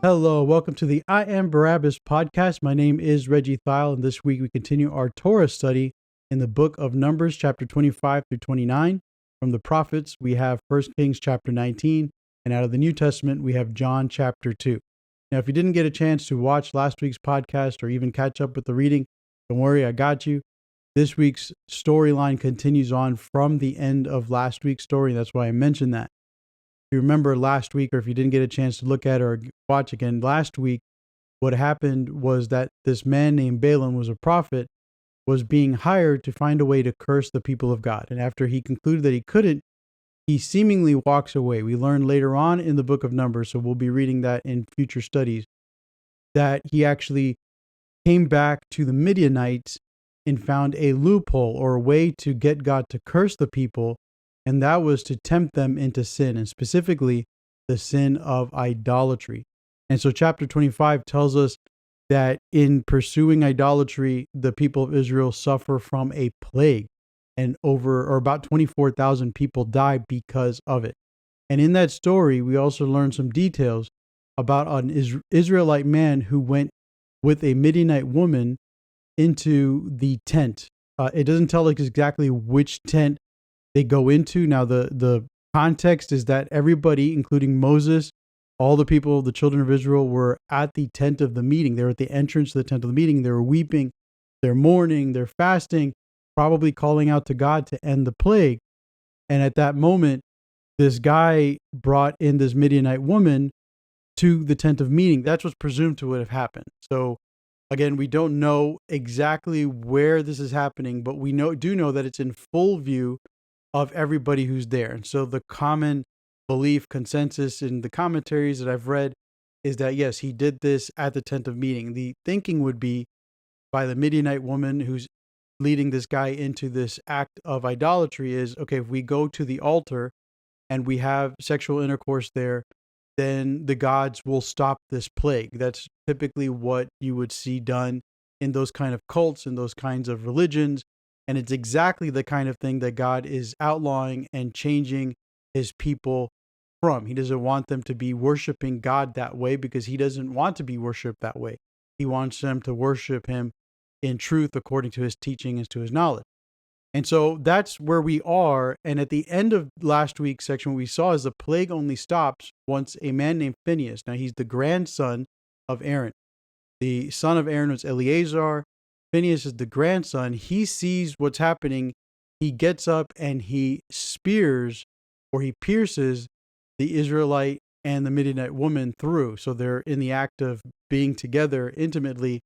Hello, welcome to the I Am Barabbas podcast. My name is Reggie Thiel, and this week we continue our Torah study in the book of Numbers, chapter 25 through 29. From the prophets, we have 1 Kings chapter 19, and out of the New Testament, we have John chapter 2. Now, if you didn't get a chance to watch last week's podcast or even catch up with the reading, don't worry, I got you. This week's storyline continues on from the end of last week's story, and that's why I mentioned that. You remember last week, or if you didn't get a chance to look at it or watch again, last week, what happened was that this man named Balaam was a prophet, was being hired to find a way to curse the people of God. And after he concluded that he couldn't, he seemingly walks away. We learn later on in the book of Numbers, so we'll be reading that in future studies, that he actually came back to the Midianites and found a loophole or a way to get God to curse the people, and that was to tempt them into sin, and specifically the sin of idolatry. And so chapter 25 tells us that in pursuing idolatry, the people of Israel suffer from a plague, and about 24,000 people die because of it. And in that story, we also learn some details about an Israelite man who went with a Midianite woman into the tent. It doesn't tell us exactly which tent they go into. Now, the context is that everybody, including Moses, all the people, the children of Israel, were at the tent of the meeting. They were at the entrance to the tent of the meeting. They were weeping, they're mourning, they're fasting, probably calling out to God to end the plague. And at that moment, this guy brought in this Midianite woman to the tent of meeting. That's what's presumed to have happened. So again, we don't know exactly where this is happening, but we do know that it's in full view of everybody who's there. And so the common belief, consensus in the commentaries that I've read is that, yes, he did this at the tent of meeting. The thinking would be by the Midianite woman who's leading this guy into this act of idolatry is, okay, if we go to the altar and we have sexual intercourse there, then the gods will stop this plague. That's typically what you would see done in those kind of cults, in those kinds of religions. And it's exactly the kind of thing that God is outlawing and changing his people from. He doesn't want them to be worshiping God that way because he doesn't want to be worshiped that way. He wants them to worship him in truth according to his teaching and to his knowledge. And so that's where we are. And at the end of last week's section, what we saw is the plague only stops once a man named Phineas. Now, he's the grandson of Aaron. The son of Aaron was Eleazar. Phineas is the grandson. He sees what's happening. He gets up and he spears, or he pierces, the Israelite and the Midianite woman through. So they're in the act of being together intimately.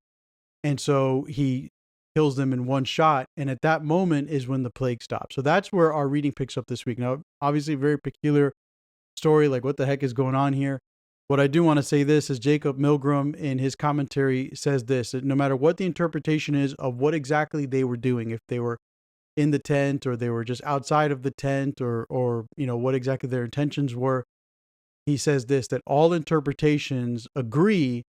And so he kills them in one shot. And at that moment is when the plague stops. So that's where our reading picks up this week. Now, obviously, a very peculiar story. Like, what the heck is going on here? What I do want to say this is Jacob Milgram in his commentary says this, that no matter what the interpretation is of what exactly they were doing, if they were in the tent or they were just outside of the tent or what exactly their intentions were, he says this, that all interpretations agree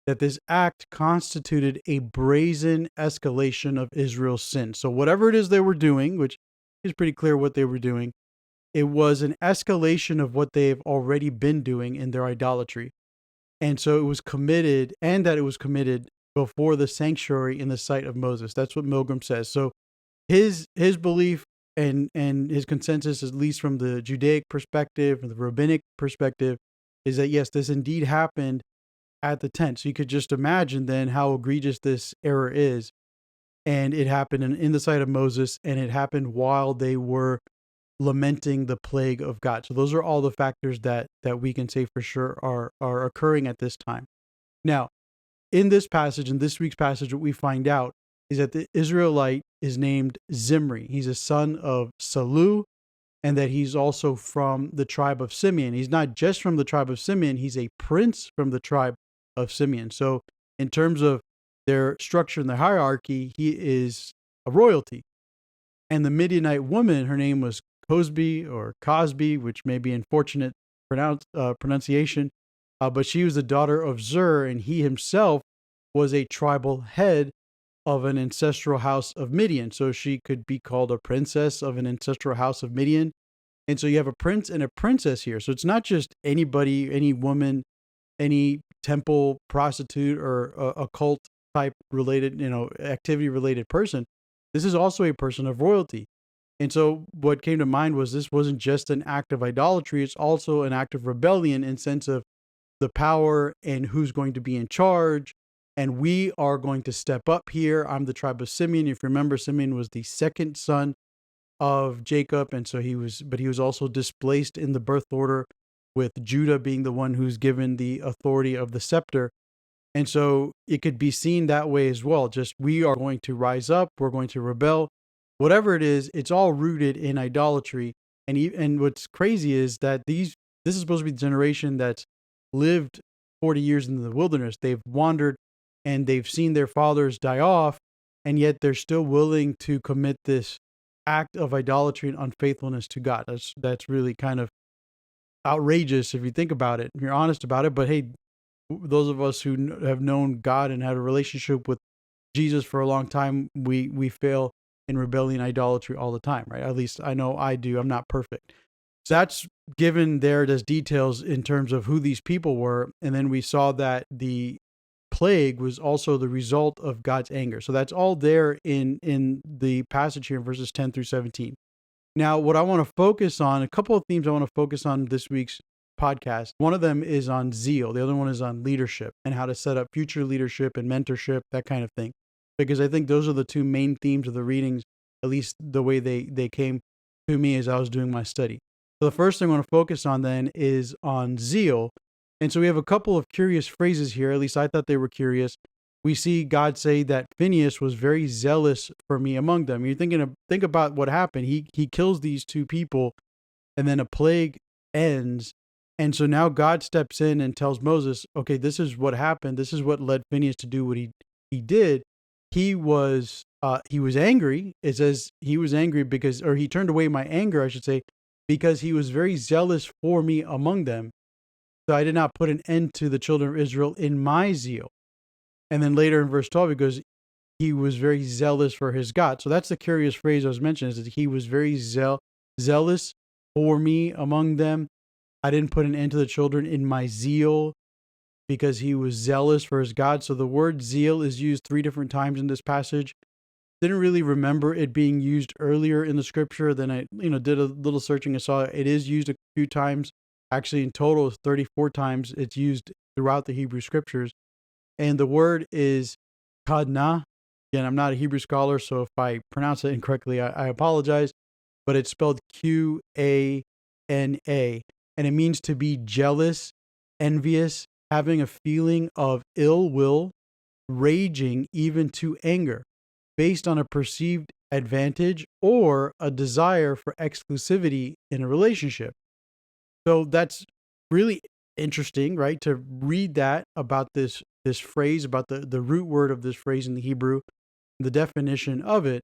that this act constituted a brazen escalation of Israel's sin. So whatever it is they were doing, which is pretty clear what they were doing, it was an escalation of what they've already been doing in their idolatry. And so it was committed, and that it was committed before the sanctuary in the sight of Moses. That's what Milgram says. So his belief and his consensus, at least from the Judaic perspective, from the rabbinic perspective, is that yes, this indeed happened at the tent. So you could just imagine then how egregious this error is. And it happened in the sight of Moses, and it happened while they were lamenting the plague of God. So those are all the factors that we can say for sure are occurring at this time. Now, in this passage, in this week's passage, what we find out is that the Israelite is named Zimri. He's a son of Salu, and that he's also from the tribe of Simeon. He's not just from the tribe of Simeon, he's a prince from the tribe of Simeon. So in terms of their structure and their hierarchy, he is a royalty. And the Midianite woman, her name was Cosby, which may be unfortunate pronunciation, but she was the daughter of Zur, and he himself was a tribal head of an ancestral house of Midian. So she could be called a princess of an ancestral house of Midian. And so you have a prince and a princess here. So it's not just anybody, any woman, any temple prostitute or a cult type related, activity related person. This is also a person of royalty. And so what came to mind was this wasn't just an act of idolatry, it's also an act of rebellion in sense of the power and who's going to be in charge. And we are going to step up here. I'm the tribe of Simeon. If you remember, Simeon was the second son of Jacob. And so but he was also displaced in the birth order, with Judah being the one who's given the authority of the scepter. And so it could be seen that way as well. Just we are going to rise up, we're going to rebel. Whatever it is, it's all rooted in idolatry. And what's crazy is that this is supposed to be the generation that's lived 40 years in the wilderness. They've wandered and they've seen their fathers die off, and yet they're still willing to commit this act of idolatry and unfaithfulness to God. That's really kind of outrageous if you think about it, if you're honest about it. But hey, those of us who have known God and had a relationship with Jesus for a long time, we fail in rebellion, idolatry all the time, right? At least I know I do. I'm not perfect. So that's given there as details in terms of who these people were. And then we saw that the plague was also the result of God's anger. So that's all there in the passage here in verses 10 through 17. Now, what I want to focus on, a couple of themes I want to focus on this week's podcast. One of them is on zeal. The other one is on leadership and how to set up future leadership and mentorship, that kind of thing. Because I think those are the two main themes of the readings, at least the way they came to me as I was doing my study. So the first thing I want to focus on then is on zeal. And so we have a couple of curious phrases here. At least I thought they were curious. We see God say that Phineas was very zealous for me among them. You're think about what happened. He kills these two people, and then a plague ends. And so now God steps in and tells Moses, okay, this is what happened. This is what led Phineas to do what he did. He was angry. It says he was angry or he turned away my anger, I should say, because he was very zealous for me among them. So I did not put an end to the children of Israel in my zeal. And then later in verse 12, it goes, he was very zealous for his God. So that's the curious phrase I was mentioning, is that he was very zealous for me among them. I didn't put an end to the children in my zeal because he was zealous for his God. So the word zeal is used 3 different times in this passage. Didn't really remember it being used earlier in the scripture. Then I did a little searching and saw it is used a few times. Actually, in total, 34 times it's used throughout the Hebrew scriptures. And the word is kadna. Again, I'm not a Hebrew scholar, so if I pronounce it incorrectly, I apologize. But it's spelled Qana. And it means to be jealous, envious, having a feeling of ill will, raging even to anger, based on a perceived advantage or a desire for exclusivity in a relationship. So that's really interesting, right? To read that about this phrase, about the root word of this phrase in the Hebrew, the definition of it.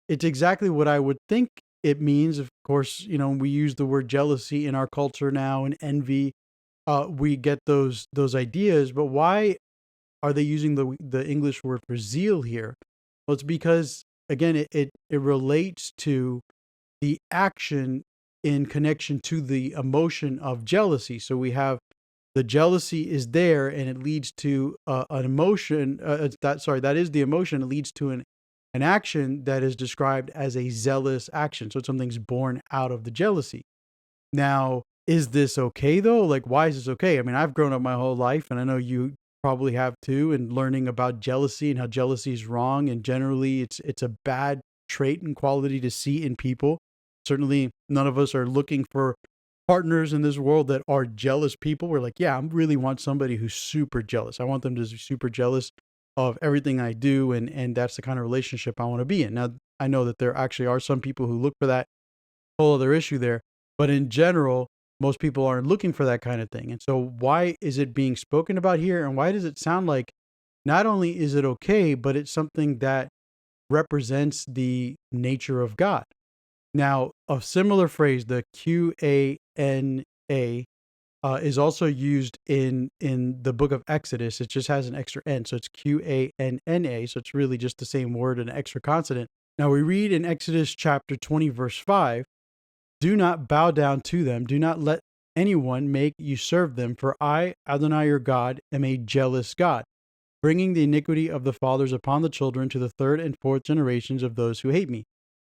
It's exactly what I would think it means. Of course, we use the word jealousy in our culture now, and envy. We get those ideas, but why are they using the English word for zeal here? Well, it's because, again, it relates to the action in connection to the emotion of jealousy. So we have the jealousy is there, and it leads to an emotion. That is the emotion. It leads to an action that is described as a zealous action. So something's born out of the jealousy. Now, is this okay though? Like, why is this okay? I mean, I've grown up my whole life, and I know you probably have too, and learning about jealousy and how jealousy is wrong, and generally it's a bad trait and quality to see in people. Certainly, none of us are looking for partners in this world that are jealous people. We're like, yeah, I really want somebody who's super jealous. I want them to be super jealous of everything I do, and that's the kind of relationship I want to be in. Now, I know that there actually are some people who look for that, whole other issue there, but in general, most people aren't looking for that kind of thing. And so why is it being spoken about here? And why does it sound like not only is it okay, but it's something that represents the nature of God? Now, a similar phrase, the Qana, is also used in the book of Exodus. It just has an extra N, so it's Qanna. So it's really just the same word, an extra consonant. Now we read in Exodus chapter 20, verse 5, do not bow down to them. Do not let anyone make you serve them, for I, Adonai your God, am a jealous God, bringing the iniquity of the fathers upon the children to the third and fourth generations of those who hate me.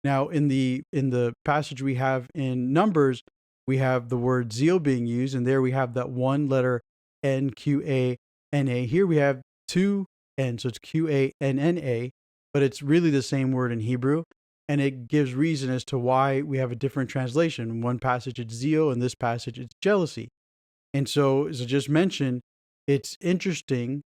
Now, in the passage we have in Numbers, we have the word zeal being used, and there we have that one letter Nqana. Here we have two N, so it's Qanna, but it's really the same word in Hebrew, and it gives reason as to why we have a different translation. In one passage it's zeal, in this passage it's jealousy. And so, as I just mentioned, it's interesting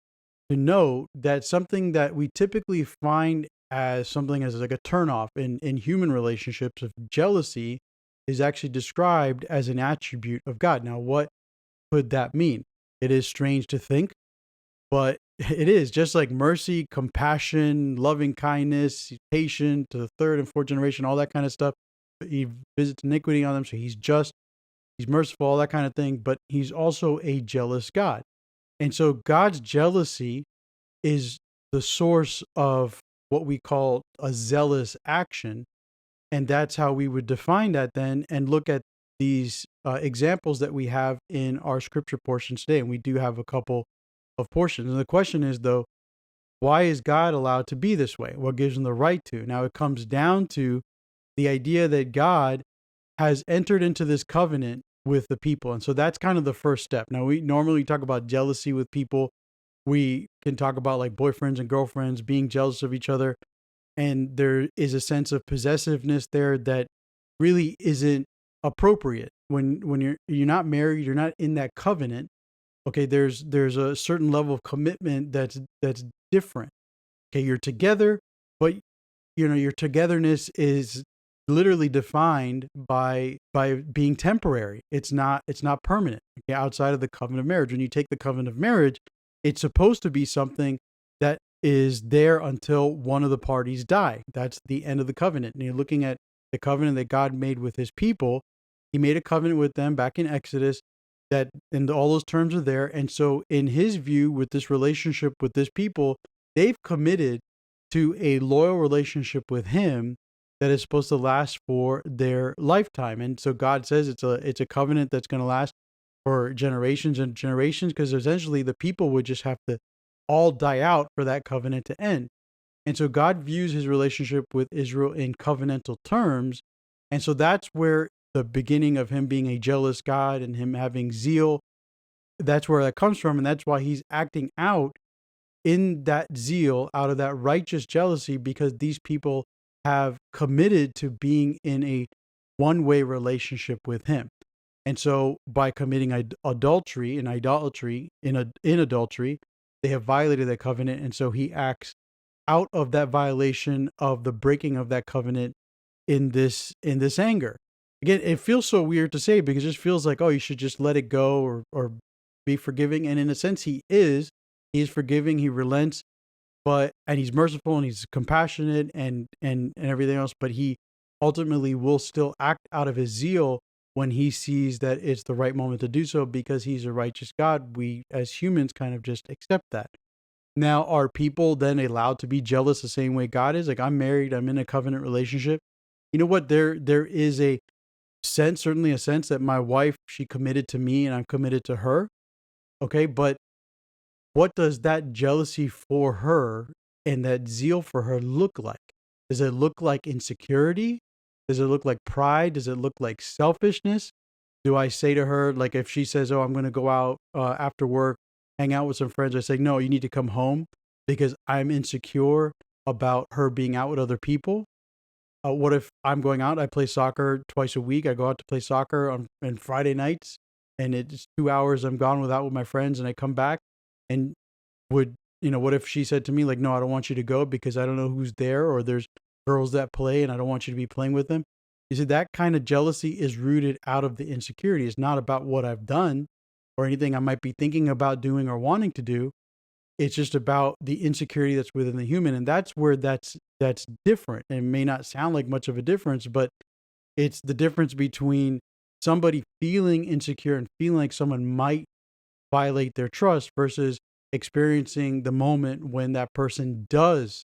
to note that something that we typically find as something as like a turnoff in human relationships of jealousy is actually described as an attribute of God. Now, what could that mean? It is strange to think, but it is just like mercy, compassion, loving kindness, patient to the third and fourth generation, all that kind of stuff. He visits iniquity on them, so he's just, he's merciful, all that kind of thing, but he's also a jealous God. And so God's jealousy is the source of what we call a zealous action. And that's how we would define that then and look at these examples that we have in our scripture portions today. And we do have a couple of portions. And the question is, though, why is God allowed to be this way? What gives him the right to? Now, it comes down to the idea that God has entered into this covenant with the people. And so that's kind of the first step. Now, we normally talk about jealousy with people. We can talk about like boyfriends and girlfriends being jealous of each other. And there is a sense of possessiveness there that really isn't appropriate. When you're not married, you're not in that covenant. Okay, there's a certain level of commitment that's different. Okay, you're together, but your togetherness is literally defined by being temporary. It's not permanent. Okay, outside of the covenant of marriage. When you take the covenant of marriage, it's supposed to be something that is there until one of the parties die. That's the end of the covenant. And you're looking at the covenant that God made with his people. He made a covenant with them back in Exodus that, and all those terms are there. And so in his view, with this relationship with this people, they've committed to a loyal relationship with him that is supposed to last for their lifetime. And so God says it's a covenant that's going to last for generations and generations, because essentially the people would just have to all die out for that covenant to end. And so God views his relationship with Israel in covenantal terms. And so that's where the beginning of him being a jealous God and him having zeal, that's where that comes from. And that's why he's acting out in that zeal out of that righteous jealousy, because these people have committed to being in a one-way relationship with him. And so by committing adultery and idolatry in adultery, they have violated that covenant. And so he acts out of that violation of the breaking of that covenant in this anger. Again, it feels so weird to say because it just feels like, oh, you should just let it go or be forgiving. And in a sense, he is. He's forgiving, he relents, and he's merciful and he's compassionate and everything else, but he ultimately will still act out of his zeal when he sees that it's the right moment to do so, because he's a righteous God. We as humans kind of just accept that. Now, are people then allowed to be jealous the same way God is? Like, I'm married, I'm in a covenant relationship. You know what? There is a sense, certainly a sense that my wife, she committed to me and I'm committed to her. Okay, but what does that jealousy for her and that zeal for her look like? Does it look like insecurity? Does it look like pride? Does it look like selfishness? Do I say to her, like, if she says, "Oh, I'm going to go out after work, hang out with some friends," I say, "No, you need to come home because I'm insecure about her being out with other people." What if I'm going out? I play soccer twice a week. I go out to play soccer on Friday nights, and it's 2 hours I'm gone with my friends, and I come back. And what if she said to me, like, "No, I don't want you to go because I don't know who's there, or there's girls that play and I don't want you to be playing with them." You see, that kind of jealousy is rooted out of the insecurity. It's not about what I've done or anything I might be thinking about doing or wanting to do. It's just about the insecurity that's within the human. And that's where that's different. And it may not sound like much of a difference, but it's the difference between somebody feeling insecure and feeling like someone might violate their trust versus experiencing the moment when that person does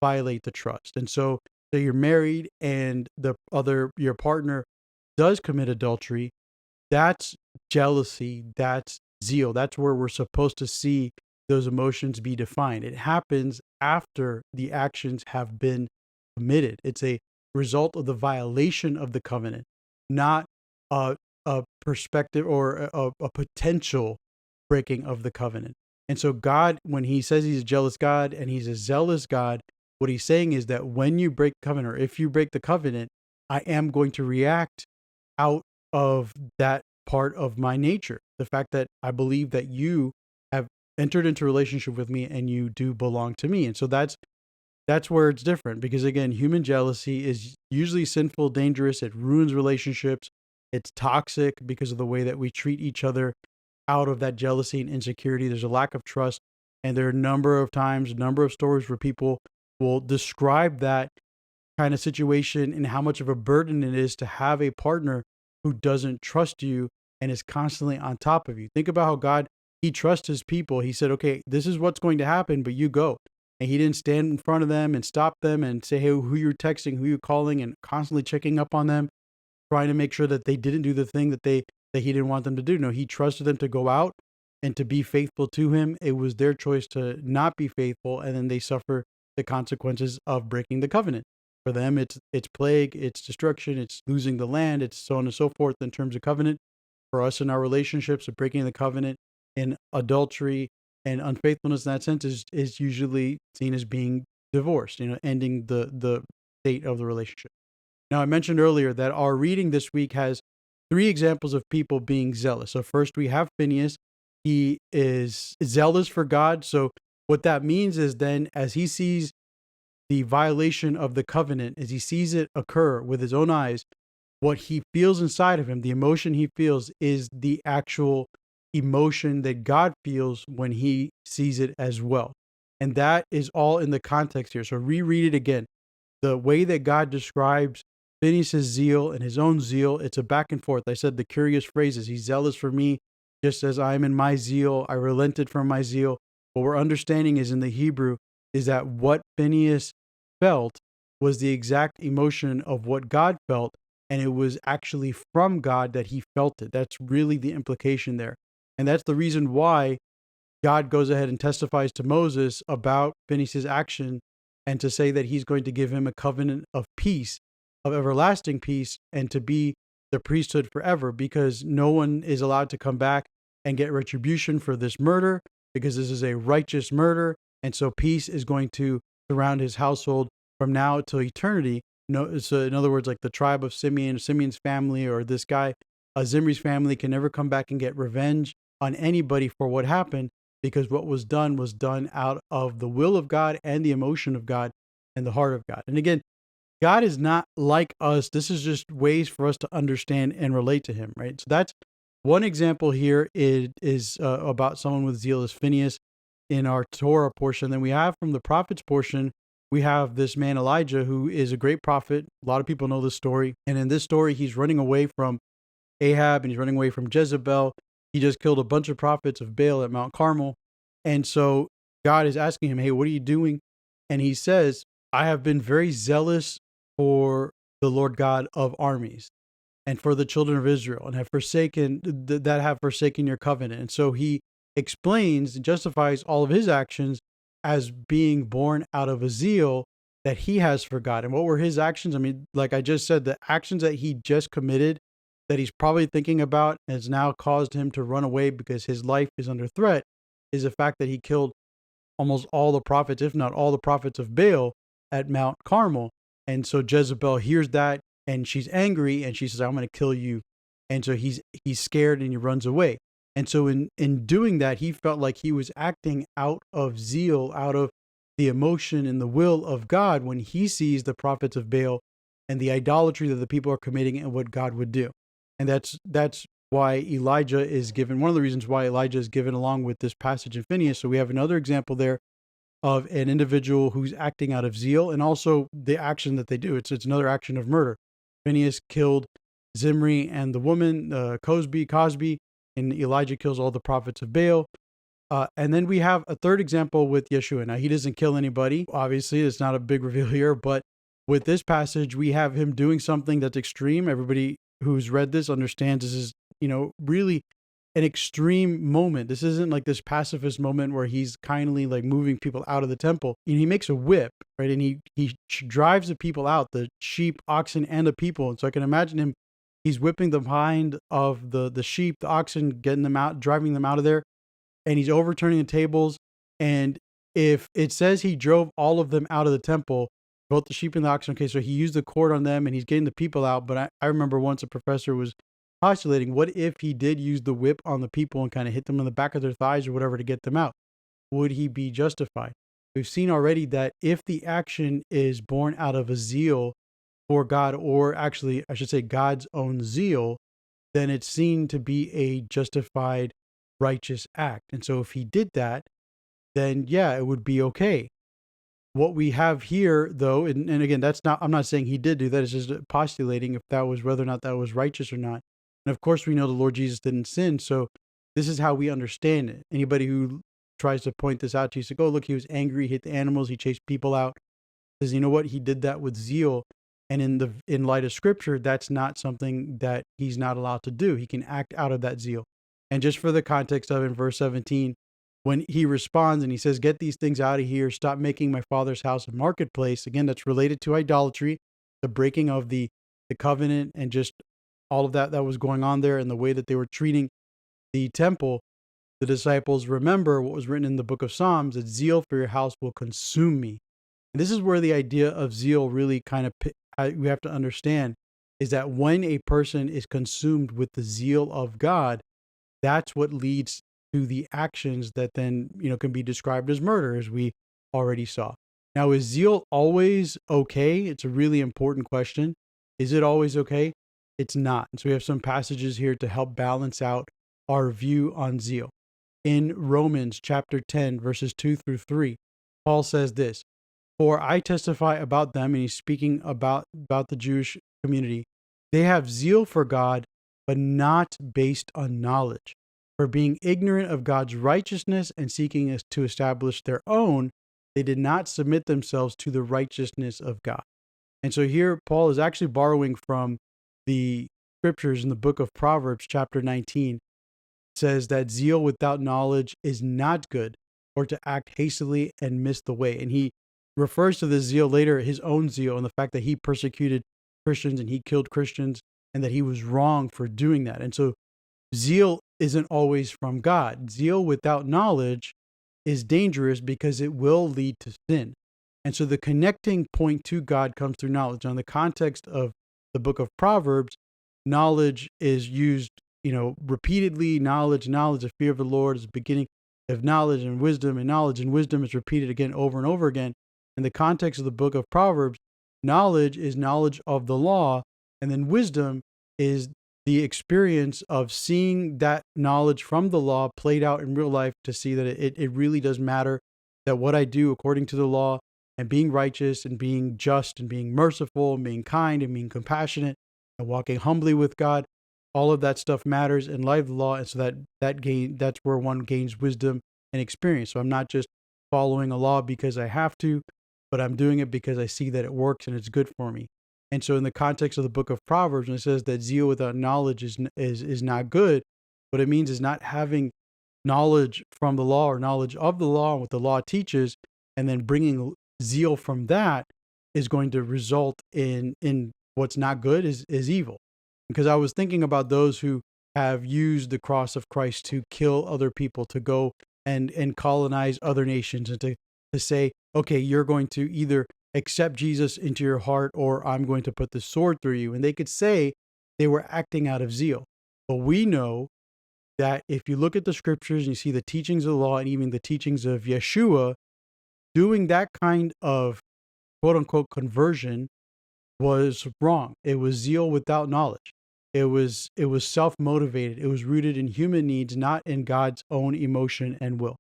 violate the trust. And so you're married and your partner does commit adultery. That's jealousy. That's zeal. That's where we're supposed to see those emotions be defined. It happens after the actions have been committed. It's a result of the violation of the covenant, not a, a perspective or a potential breaking of the covenant. And so, God, when He says He's a jealous God and He's a zealous God, what He's saying is that when you break covenant, or if you break the covenant, I am going to react out of that part of my nature. The fact that I believe that you have entered into a relationship with me and you do belong to me. And so that's where it's different, because again, human jealousy is usually sinful, dangerous. It ruins relationships. It's toxic because of the way that we treat each other out of that jealousy and insecurity. There's a lack of trust. And there are a number of times, a number of stories where people will describe that kind of situation and how much of a burden it is to have a partner who doesn't trust you and is constantly on top of you. Think about how God, He trusts His people. He said, okay, this is what's going to happen, but you go. And He didn't stand in front of them and stop them and say, hey, who you're texting, who you're calling, and constantly checking up on them, trying to make sure that they didn't do the thing that He didn't want them to do. No, He trusted them to go out and to be faithful to Him. It was their choice to not be faithful, and then they suffer the consequences of breaking the covenant. For them, it's plague, it's destruction, it's losing the land, it's so on and so forth in terms of covenant. For us in our relationships, of breaking the covenant in adultery and unfaithfulness in that sense is usually seen as being divorced, ending the state of the relationship. Now, I mentioned earlier that our reading this week has three examples of people being zealous. So first we have Phineas. He is zealous for God. So what that means is then, as he sees the violation of the covenant, as he sees it occur with his own eyes, what he feels inside of him, the emotion he feels, is the actual emotion that God feels when He sees it as well. And that is all in the context here. So reread it again. The way that God describes Phineas' zeal and his own zeal, it's a back and forth. I said the curious phrases. He's zealous for me, just as I am in my zeal. I relented from my zeal. What we're understanding is, in the Hebrew, is that what Phineas felt was the exact emotion of what God felt, and it was actually from God that he felt it. That's really the implication there. And that's the reason why God goes ahead and testifies to Moses about Phineas' action, and to say that He's going to give him a covenant of peace, of everlasting peace, and to be the priesthood forever, because no one is allowed to come back and get retribution for this murder, because this is a righteous murder. And so peace is going to surround his household from now till eternity. No, so in other words, like the tribe of Simeon, Simeon's family, or this guy, Zimri's family, can never come back and get revenge on anybody for what happened, because what was done out of the will of God and the emotion of God and the heart of God. And again, God is not like us. This is just ways for us to understand and relate to Him, right? So that's one example here. It is about someone with zeal, as Phineas in our Torah portion. Then we have from the prophets portion, we have this man Elijah, who is a great prophet. A lot of people know this story. And in this story, he's running away from Ahab and he's running away from Jezebel. He just killed a bunch of prophets of Baal at Mount Carmel. And so God is asking him, hey, what are you doing? And he says, I have been very zealous for the Lord God of armies and for the children of Israel, and have forsaken that have forsaken your covenant. And so he explains and justifies all of his actions as being born out of a zeal that he has for God. And what were his actions? I mean, like I just said, the actions that he just committed, that he's probably thinking about, has now caused him to run away because his life is under threat, is the fact that he killed almost all the prophets, if not all the prophets of Baal at Mount Carmel. And so Jezebel hears that, and she's angry, and she says, I'm going to kill you. And so he's scared, and he runs away. And so in doing that, he felt like he was acting out of zeal, out of the emotion and the will of God, when he sees the prophets of Baal and the idolatry that the people are committing and what God would do. And that's why Elijah is given, one of the reasons why Elijah is given along with this passage in Phineas. So we have another example there of an individual who's acting out of zeal, and also the action that they do. It's another action of murder. Phineas killed Zimri and the woman, Cosby, and Elijah kills all the prophets of Baal. And then we have a third example with Yeshua. Now, he doesn't kill anybody. Obviously, it's not a big reveal here, but with this passage, we have him doing something that's extreme. Everybody who's read this understands this is really an extreme moment. This isn't like this pacifist moment where he's kindly like moving people out of the temple. He makes a whip, right? And he drives the people out, the sheep, oxen, and the people. And so I can imagine him, he's whipping the hind of the sheep, the oxen, getting them out, driving them out of there, and he's overturning the tables. And if it says he drove all of them out of the temple, both the sheep and the oxen, okay, so he used the cord on them and he's getting the people out. But I remember once a professor was postulating, what if he did use the whip on the people and kind of hit them in the back of their thighs or whatever to get them out? Would he be justified? We've seen already that if the action is born out of a zeal for God, or actually, I should say, God's own zeal, then it's seen to be a justified, righteous act. And so if he did that, then yeah, it would be okay. What we have here, though, and again, I'm not saying he did do that. It's just postulating if that was whether or not that was righteous or not. And of course, we know the Lord Jesus didn't sin. So this is how we understand it. Anybody who tries to point this out to you, say, oh, look, he was angry, he hit the animals, he chased people out. Says, you know what? He did that with zeal. And in light of scripture, that's not something that he's not allowed to do. He can act out of that zeal. And just for the context of in verse 17, when he responds and he says, get these things out of here, stop making my father's house a marketplace. Again, that's related to idolatry, the breaking of the covenant, and just all of that was going on there, and the way that they were treating the temple. The disciples remember what was written in the book of Psalms, that zeal for your house will consume me. And this is where the idea of zeal really kind of, we have to understand, is that when a person is consumed with the zeal of God, that's what leads to the actions that then, can be described as murder, as we already saw. Now, is zeal always okay? It's a really important question. Is it always okay? It's not. And so we have some passages here to help balance out our view on zeal. In Romans chapter 10, verses 2 through 3, Paul says this, for I testify about them, and he's speaking about the Jewish community. They have zeal for God, but not based on knowledge. For being ignorant of God's righteousness and seeking to establish their own, they did not submit themselves to the righteousness of God. And so here Paul is actually borrowing from the scriptures in the book of Proverbs, chapter 19. It says that zeal without knowledge is not good, or to act hastily and miss the way. And he refers to this zeal later, his own zeal, and the fact that he persecuted Christians and he killed Christians, and that he was wrong for doing that. And so zeal isn't always from God. Zeal without knowledge is dangerous because it will lead to sin. And so the connecting point to God comes through knowledge. Now, in the context of the book of Proverbs, knowledge is used, repeatedly. Knowledge, the fear of the Lord is the beginning of knowledge and knowledge and wisdom is repeated again over and over again. In the context of the book of Proverbs, knowledge is knowledge of the law, and then wisdom is the experience of seeing that knowledge from the law played out in real life to see that it really does matter, that what I do according to the law and being righteous and being just and being merciful and being kind and being compassionate and walking humbly with God, all of that stuff matters in light of the law. And so that's where one gains wisdom and experience. So I'm not just following a law because I have to, but I'm doing it because I see that it works and it's good for me. And so in the context of the book of Proverbs, when it says that zeal without knowledge is not good, what it means is not having knowledge from the law or knowledge of the law and what the law teaches, and then bringing zeal from that is going to result in what's not good is evil. Because I was thinking about those who have used the cross of Christ to kill other people, to go and colonize other nations, and to say, okay, you're going to either accept Jesus into your heart, or I'm going to put the sword through you. And they could say they were acting out of zeal. But we know that if you look at the scriptures and you see the teachings of the law and even the teachings of Yeshua, doing that kind of quote unquote conversion was wrong. It was zeal without knowledge. It was self-motivated. It was rooted in human needs, not in God's own emotion and will.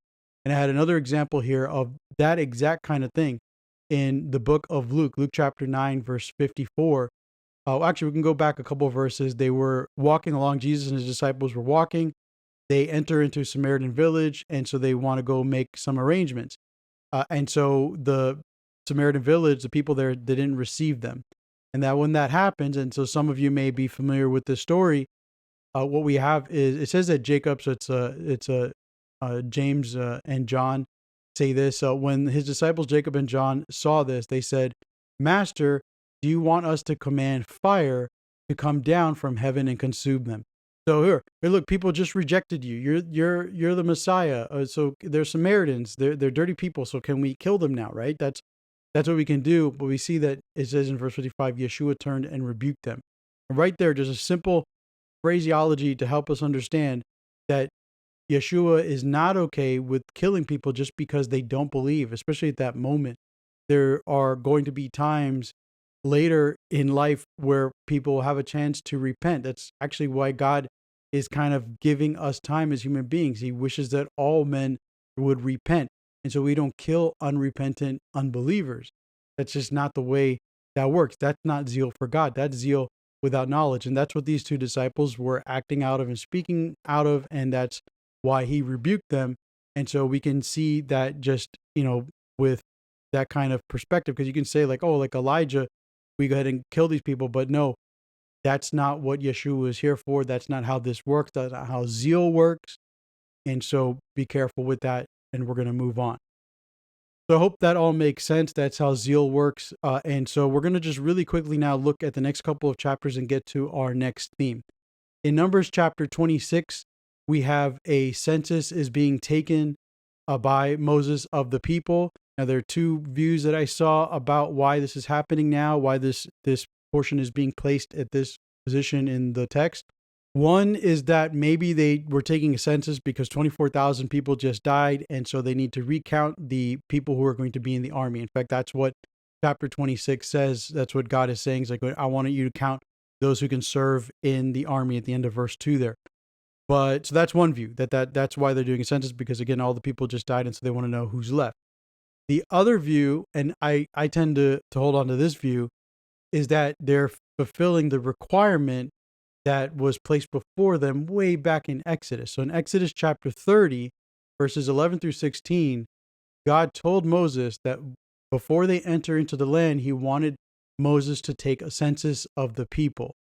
And I had another example here of that exact kind of thing in the book of Luke chapter 9, verse 54. Actually, we can go back a couple of verses. They were walking along, Jesus and his disciples were walking. They enter into a Samaritan village, and so they want to go make some arrangements. And so the Samaritan village, the people there, they didn't receive them. And that when that happens, and so some of you may be familiar with this story, what we have is it says that Jacob, so it's a James and John say this. So when his disciples Jacob and John saw this, they said, "Master, do you want us to command fire to come down from heaven and consume them?" So here, look, people just rejected you. You're the Messiah. So they're Samaritans. They're dirty people. So can we kill them now? Right? That's what we can do. But we see that it says in verse 55, Yeshua turned and rebuked them. And right there, just a simple phraseology to help us understand that Yeshua is not okay with killing people just because they don't believe, especially at that moment. There are going to be times later in life where people have a chance to repent. That's actually why God is kind of giving us time as human beings. He wishes that all men would repent. And so we don't kill unrepentant unbelievers. That's just not the way that works. That's not zeal for God. That's zeal without knowledge. And that's what these two disciples were acting out of and speaking out of. And that's why he rebuked them. And so we can see that just, with that kind of perspective, because you can say like, oh, like Elijah, we go ahead and kill these people. But no, that's not what Yeshua is here for. That's not how this works. That's not how zeal works. And so be careful with that. And we're going to move on. So I hope that all makes sense. That's how zeal works. And so we're going to just really quickly now look at the next couple of chapters and get to our next theme. In Numbers chapter 26, we have a census is being taken by Moses of the people. Now, there are two views that I saw about why this is happening now, why this portion is being placed at this position in the text. One is that maybe they were taking a census because 24,000 people just died, and so they need to recount the people who are going to be in the army. In fact, that's what chapter 26 says. That's what God is saying. It's like, I want you to count those who can serve in the army at the end of verse 2 there. But so that's one view, that's why they're doing a census, because again, all the people just died, and so they want to know who's left. The other view, and I tend to hold on to this view, is that they're fulfilling the requirement that was placed before them way back in Exodus. So in Exodus chapter 30, verses 11 through 16, God told Moses that before they enter into the land, he wanted Moses to take a census of the people.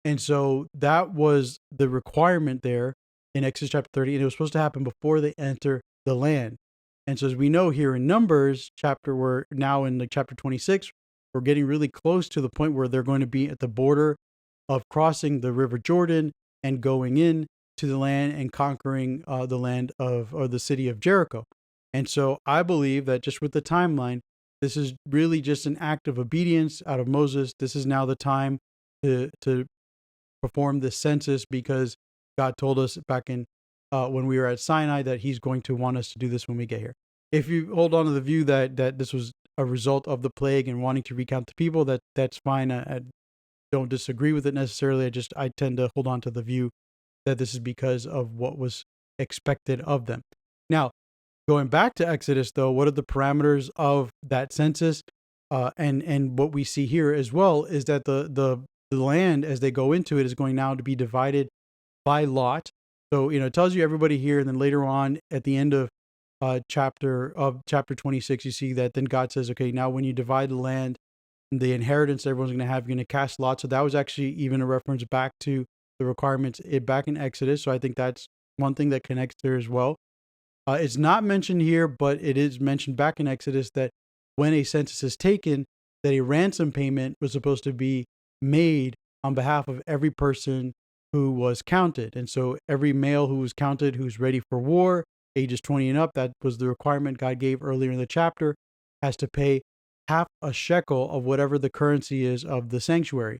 And so that was the requirement there in Exodus chapter 30, and it was supposed to happen before they enter the land. And so as we know here in Numbers chapter, we're now in chapter 26, we're getting really close to the point where they're going to be at the border of crossing the river Jordan and going in to the land and conquering the land or the city of Jericho. And so I believe that just with the timeline, this is really just an act of obedience out of Moses. This is now the time to perform this census, because God told us back in when we were at Sinai that he's going to want us to do this when we get here. If you hold on to the view that this was a result of the plague and wanting to recount the people, that's fine. I don't disagree with it necessarily. I tend to hold on to the view that this is because of what was expected of them. Now, going back to Exodus, though, what are the parameters of that census? And what we see here as well is that the land, as they go into it, is going now to be divided by lot. So, it tells you everybody here, and then later on at the end of chapter 26, you see that then God says, okay, now when you divide the land, the inheritance everyone's going to have, you're going to cast lots. So that was actually even a reference back to the requirements back in Exodus. So I think that's one thing that connects there as well. It's not mentioned here, but it is mentioned back in Exodus that when a census is taken, that a ransom payment was supposed to be made on behalf of every person who was counted. And so every male who was counted, who's ready for war, ages 20 and up, that was the requirement God gave earlier in the chapter, has to pay half a shekel of whatever the currency is of the sanctuary.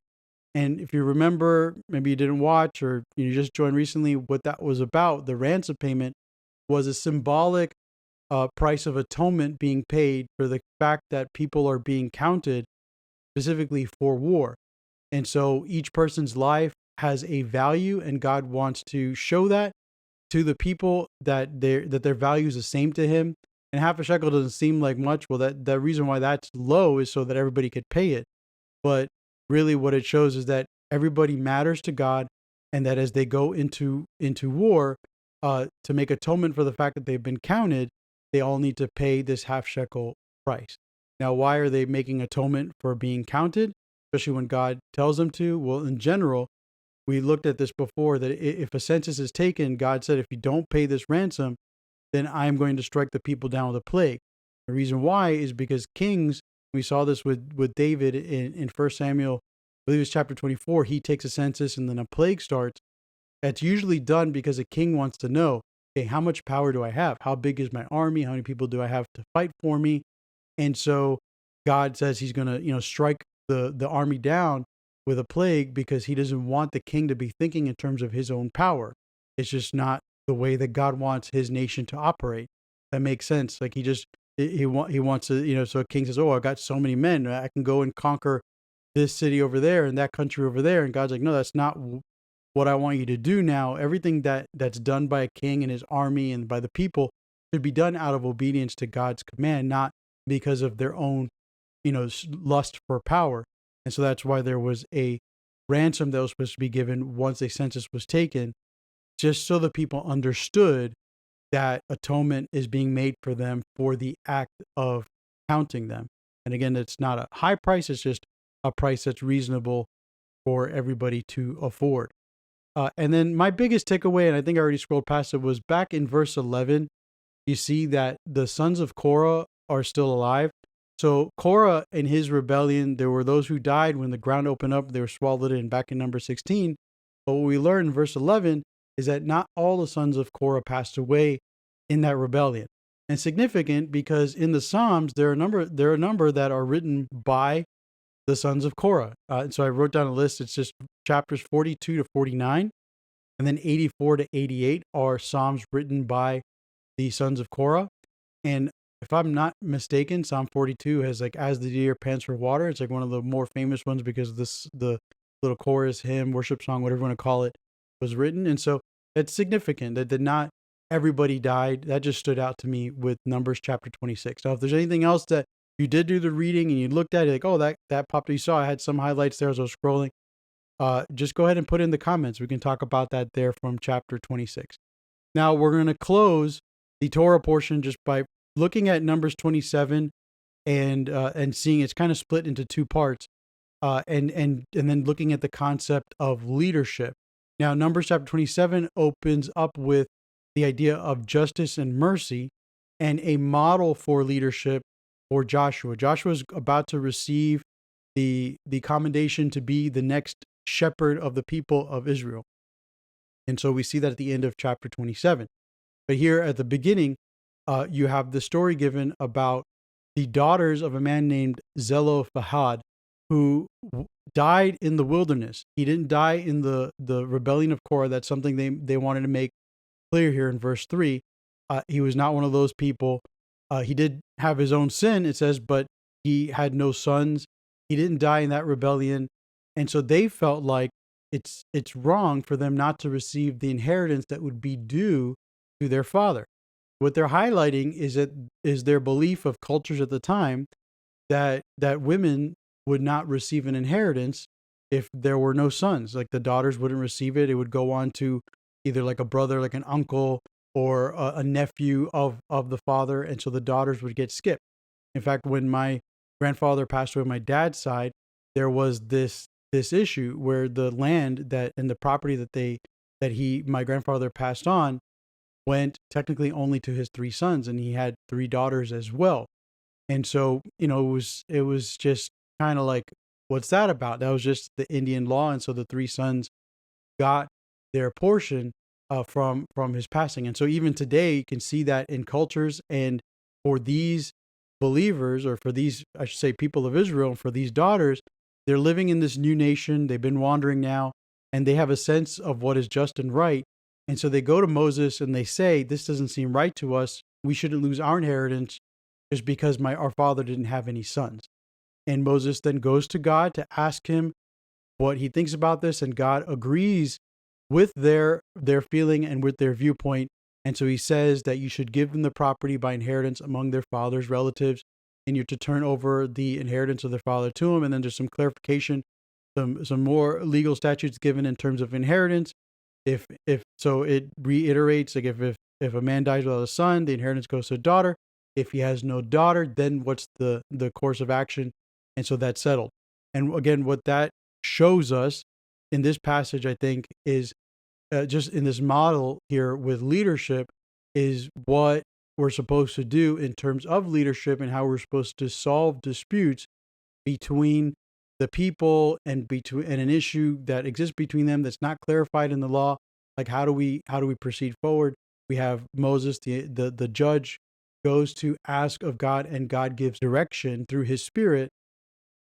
And if you remember, maybe you didn't watch or you just joined recently, what that was about, the ransom payment was a symbolic price of atonement being paid for the fact that people are being counted specifically for war. And so each person's life has a value, and God wants to show that to the people that their value is the same to him. And half a shekel doesn't seem like much. Well, the reason why that's low is so that everybody could pay it. But really what it shows is that everybody matters to God, and that as they go into war, to make atonement for the fact that they've been counted, they all need to pay this half shekel price. Now, why are they making atonement for being counted, especially when God tells them to? Well, in general, we looked at this before, that if a census is taken, God said, if you don't pay this ransom, then I'm going to strike the people down with a plague. The reason why is because kings, we saw this with David in 1 Samuel, I believe it's chapter 24, he takes a census and then a plague starts. That's usually done because a king wants to know, okay, how much power do I have? How big is my army? How many people do I have to fight for me? And so God says he's going to, strike the army down with a plague because he doesn't want the king to be thinking in terms of his own power. It's just not the way that God wants his nation to operate. That makes sense. Like he wants to, so a king says, "Oh, I got so many men, I can go and conquer this city over there and that country over there." And God's like, "No, that's not what I want you to do now. Everything that's done by a king and his army and by the people should be done out of obedience to God's command, not because of their own, lust for power." And so that's why there was a ransom that was supposed to be given once a census was taken, just so the people understood that atonement is being made for them for the act of counting them. And again, it's not a high price, it's just a price that's reasonable for everybody to afford. And then my biggest takeaway, and I think I already scrolled past it, was back in verse 11. You see that the sons of Korah are still alive. So Korah in his rebellion, there were those who died when the ground opened up. They were swallowed in back in number 16. But what we learn in verse 11 is that not all the sons of Korah passed away in that rebellion. And significant because in the Psalms, there are a number that are written by the sons of Korah. And so I wrote down a list. It's just chapters 42 to 49. And then 84 to 88 are Psalms written by the sons of Korah. And if I'm not mistaken, Psalm 42 has like, "As the deer pants for water." It's like one of the more famous ones because the little chorus, hymn, worship song, whatever you want to call it, was written. And so it's significant that not everybody died. That just stood out to me with Numbers chapter 26. Now, if there's anything else that you did do the reading and you looked at it, like, oh, that popped, you saw I had some highlights there as I was scrolling, just go ahead and put in the comments. We can talk about that there from chapter 26. Now, we're going to close the Torah portion just by looking at Numbers 27 and seeing it's kind of split into two parts, and then looking at the concept of leadership. Now, Numbers chapter 27 opens up with the idea of justice and mercy and a model for leadership for Joshua. Joshua is about to receive the commendation to be the next shepherd of the people of Israel. And so we see that at the end of chapter 27. But here at the beginning, you have the story given about the daughters of a man named Zelophehad, who died in the wilderness. He didn't die in the rebellion of Korah. That's something they wanted to make clear here in verse 3. He was not one of those people. He did have his own sin, it says, but he had no sons. He didn't die in that rebellion. And so they felt like it's wrong for them not to receive the inheritance that would be due to their father. What they're highlighting is their belief of cultures at the time that women would not receive an inheritance if there were no sons. Like the daughters wouldn't receive it. It would go on to either like a brother, like an uncle, or a nephew of the father. And so the daughters would get skipped. In fact, when my grandfather passed away on my dad's side, there was this issue where the land and the property that my grandfather passed on went technically only to his three sons, and he had three daughters as well. And so, it was just kind of like, what's that about? That was just the Indian law. And so the three sons got their portion from his passing. And so even today, you can see that in cultures. And for these believers, or for these, I should say, people of Israel, for these daughters, they're living in this new nation. They've been wandering now, and they have a sense of what is just and right. And so they go to Moses and they say, "This doesn't seem right to us. We shouldn't lose our inheritance just because our father didn't have any sons." And Moses then goes to God to ask him what he thinks about this, and God agrees with their feeling and with their viewpoint. And so he says that you should give them the property by inheritance among their father's relatives, and you're to turn over the inheritance of their father to him. And then there's some clarification, some more legal statutes given in terms of inheritance. If so, it reiterates, like if a man dies without a son, the inheritance goes to a daughter. If he has no daughter, then what's the course of action? And so that's settled. And again, what that shows us in this passage, I think, is just in this model here with leadership, is what we're supposed to do in terms of leadership and how we're supposed to solve disputes between the people and an issue that exists between them that's not clarified in the law. Like how do we proceed forward? We have Moses, the judge, goes to ask of God, and God gives direction through his spirit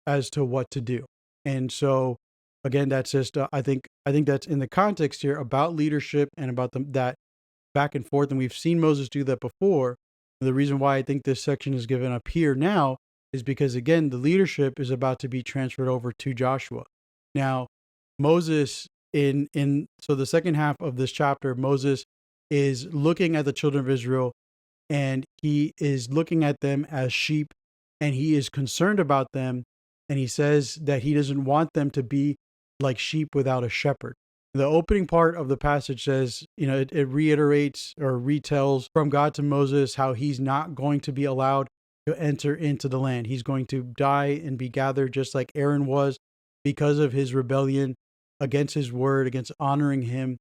as to what to do. And so again, that's just I think that's in the context here about leadership and about that back and forth. And we've seen Moses do that before. The reason why I think this section is given up here now is because, again, the leadership is about to be transferred over to Joshua. Now, Moses, so the second half of this chapter, Moses is looking at the children of Israel, and he is looking at them as sheep, and he is concerned about them. And he says that he doesn't want them to be like sheep without a shepherd. The opening part of the passage says, it reiterates or retells from God to Moses how he's not going to be allowed to enter into the land. He's going to die and be gathered just like Aaron was because of his rebellion against his word, against honoring him,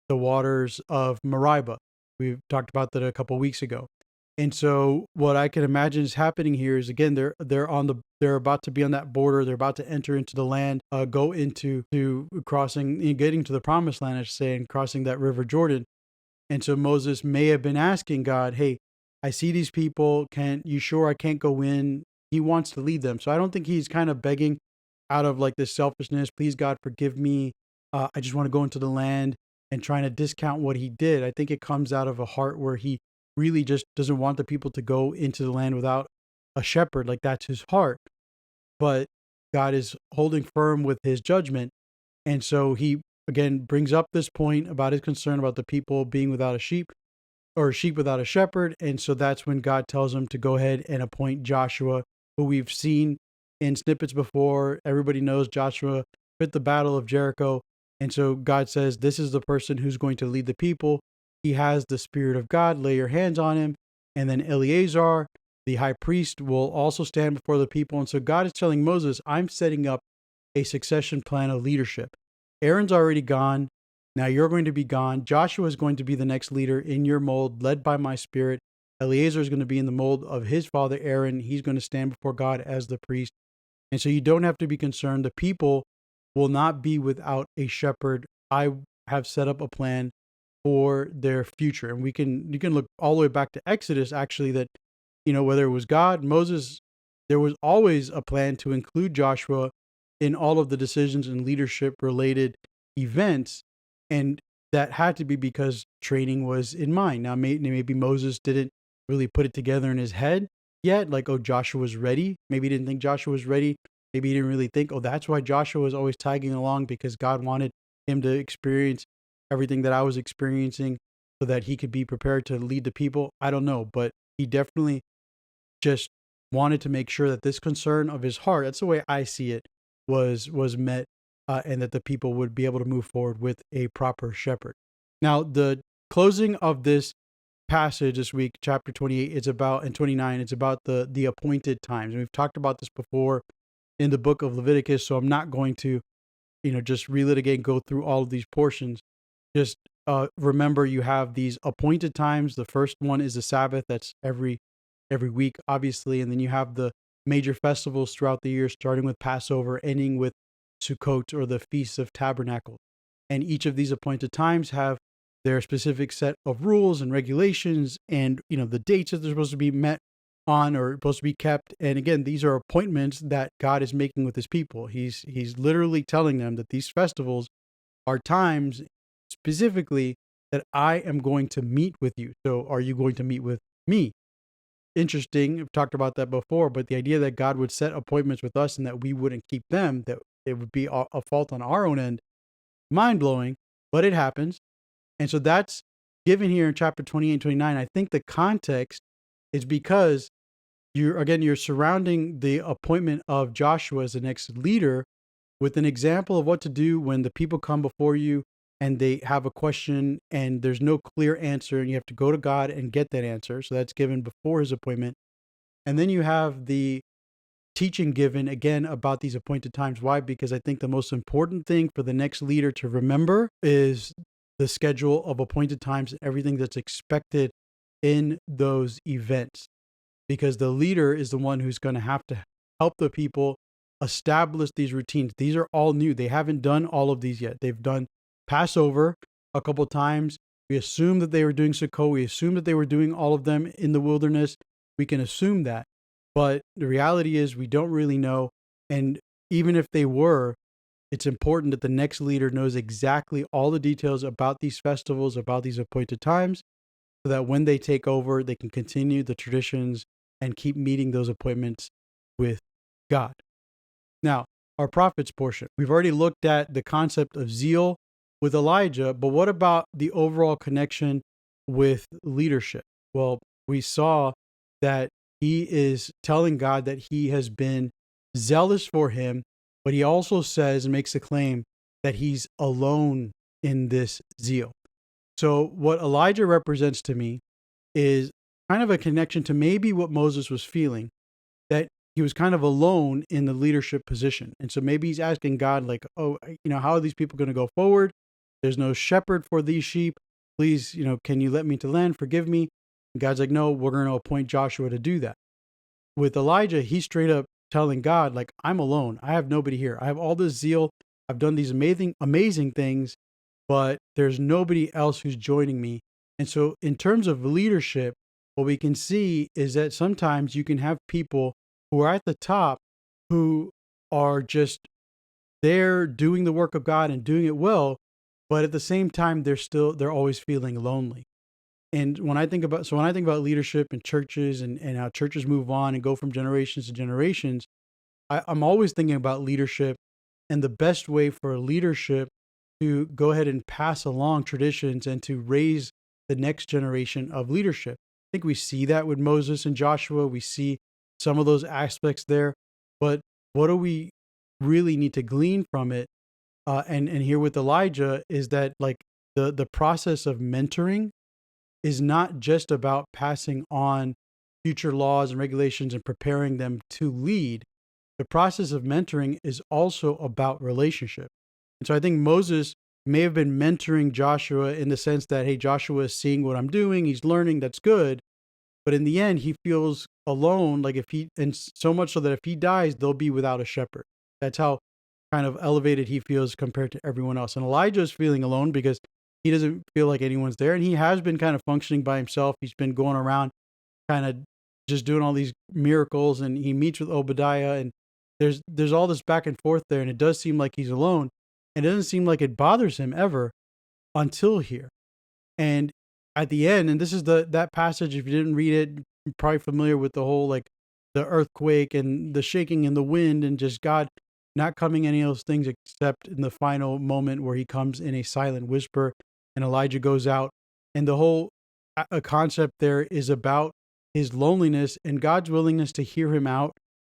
the waters of Meribah. We talked about that a couple of weeks ago. And so what I can imagine is happening here is, again, they're about to be on that border. They're about to enter into the land, go into crossing, getting to the promised land, I should say, and crossing that river Jordan. And so Moses may have been asking God, hey, I see these people. You sure I can't go in? He wants to lead them. So I don't think he's kind of begging out of like this selfishness. Please, God, forgive me. I just want to go into the land, and trying to discount what he did. I think it comes out of a heart where he really just doesn't want the people to go into the land without a shepherd. Like, that's his heart. But God is holding firm with his judgment. And so he, again, brings up this point about his concern about the people being without a sheep, or a sheep without a shepherd. And so that's when God tells him to go ahead and appoint Joshua, who we've seen in snippets before. Everybody knows Joshua fit the battle of Jericho. And so God says, this is the person who's going to lead the people. He has the Spirit of God. Lay your hands on him. And then Eleazar, the high priest, will also stand before the people. And so God is telling Moses, I'm setting up a succession plan of leadership. Aaron's already gone. Now you're going to be gone. Joshua is going to be the next leader in your mold, led by my Spirit. Eleazar is going to be in the mold of his father Aaron. He's going to stand before God as the priest. And so you don't have to be concerned. The people will not be without a shepherd. I have set up a plan for their future. And you can look all the way back to Exodus, actually, that, whether it was God, Moses, there was always a plan to include Joshua in all of the decisions and leadership related events. And that had to be because training was in mind. Now, maybe Moses didn't really put it together in his head yet, like, oh, Joshua's ready. Maybe he didn't think Joshua was ready. Maybe he didn't really think, oh, that's why Joshua was always tagging along, because God wanted him to experience everything that I was experiencing so that he could be prepared to lead the people. I don't know, but he definitely just wanted to make sure that this concern of his heart, that's the way I see it, was met, and that the people would be able to move forward with a proper shepherd. Now, the closing of this passage this week, chapter 28, and 29, it's about the appointed times. And we've talked about this before in the book of Leviticus, so I'm not going to, just relitigate and go through all of these portions. Just remember, you have these appointed times. The first one is the Sabbath. That's every week, obviously. And then you have the major festivals throughout the year, starting with Passover, ending with Sukkot, or the Feast of Tabernacles. And each of these appointed times have their specific set of rules and regulations, and the dates that they're supposed to be met on, or supposed to be kept. And again, these are appointments that God is making with his people. He's literally telling them that these festivals are times specifically that I am going to meet with you. So are you going to meet with me? Interesting. We've talked about that before, but the idea that God would set appointments with us and that we wouldn't keep them, that it would be a fault on our own end, mind blowing, but it happens. And so that's given here in chapter 28 and 29. I think the context is because you're surrounding the appointment of Joshua as the next leader with an example of what to do when the people come before you and they have a question and there's no clear answer, and you have to go to God and get that answer. So that's given before his appointment. And then you have the teaching given again about these appointed times. Why? Because I think the most important thing for the next leader to remember is the schedule of appointed times and everything that's expected in those events. Because the leader is the one who's going to have to help the people establish these routines. These are all new. They haven't done all of these yet. They've done Passover a couple times. We assume that they were doing Sukkot. We assume that they were doing all of them in the wilderness. We can assume that. But the reality is we don't really know. And even if they were, it's important that the next leader knows exactly all the details about these festivals, about these appointed times, so that when they take over, they can continue the traditions and keep meeting those appointments with God. Now, our prophets portion. We've already looked at the concept of zeal with Elijah, but what about the overall connection with leadership? Well, we saw that he is telling God that he has been zealous for him, but he also says and makes the claim that he's alone in this zeal. So what Elijah represents to me is kind of a connection to maybe what Moses was feeling, that he was kind of alone in the leadership position. And so maybe he's asking God, like, oh, how are these people going to go forward? There's no shepherd for these sheep. Please, can you let me to land? Forgive me. And God's like, no, we're going to appoint Joshua to do that. With Elijah, he's straight up telling God, like, I'm alone. I have nobody here. I have all this zeal. I've done these amazing things, but there's nobody else who's joining me. And so in terms of leadership, what we can see is that sometimes you can have people who are at the top who are just there doing the work of God and doing it well, but at the same time, they're always feeling lonely. And when I think about leadership in churches and how churches move on and go from generations to generations, I'm always thinking about leadership and the best way for leadership to go ahead and pass along traditions and to raise the next generation of leadership. I think we see that with Moses and Joshua. We see some of those aspects there, but what do we really need to glean from it? And here with Elijah is that, like, the process of mentoring is not just about passing on future laws and regulations and preparing them to lead. The process of mentoring is also about relationship. And so I think Moses may have been mentoring Joshua in the sense that, hey, Joshua is seeing what I'm doing, he's learning, that's good. But in the end, he feels alone, and so much so that if he dies, they'll be without a shepherd. That's how kind of elevated he feels compared to everyone else. And Elijah is feeling alone because he doesn't feel like anyone's there. And he has been kind of functioning by himself. He's been going around kind of just doing all these miracles, and he meets with Obadiah, and there's all this back and forth there. And it does seem like he's alone. And it doesn't seem like it bothers him ever until here. And at the end, and this is that passage, if you didn't read it, you're probably familiar with the whole, like, the earthquake and the shaking and the wind and just God not coming any of those things except in the final moment where he comes in a silent whisper and Elijah goes out. And the whole a concept there is about his loneliness and God's willingness to hear him out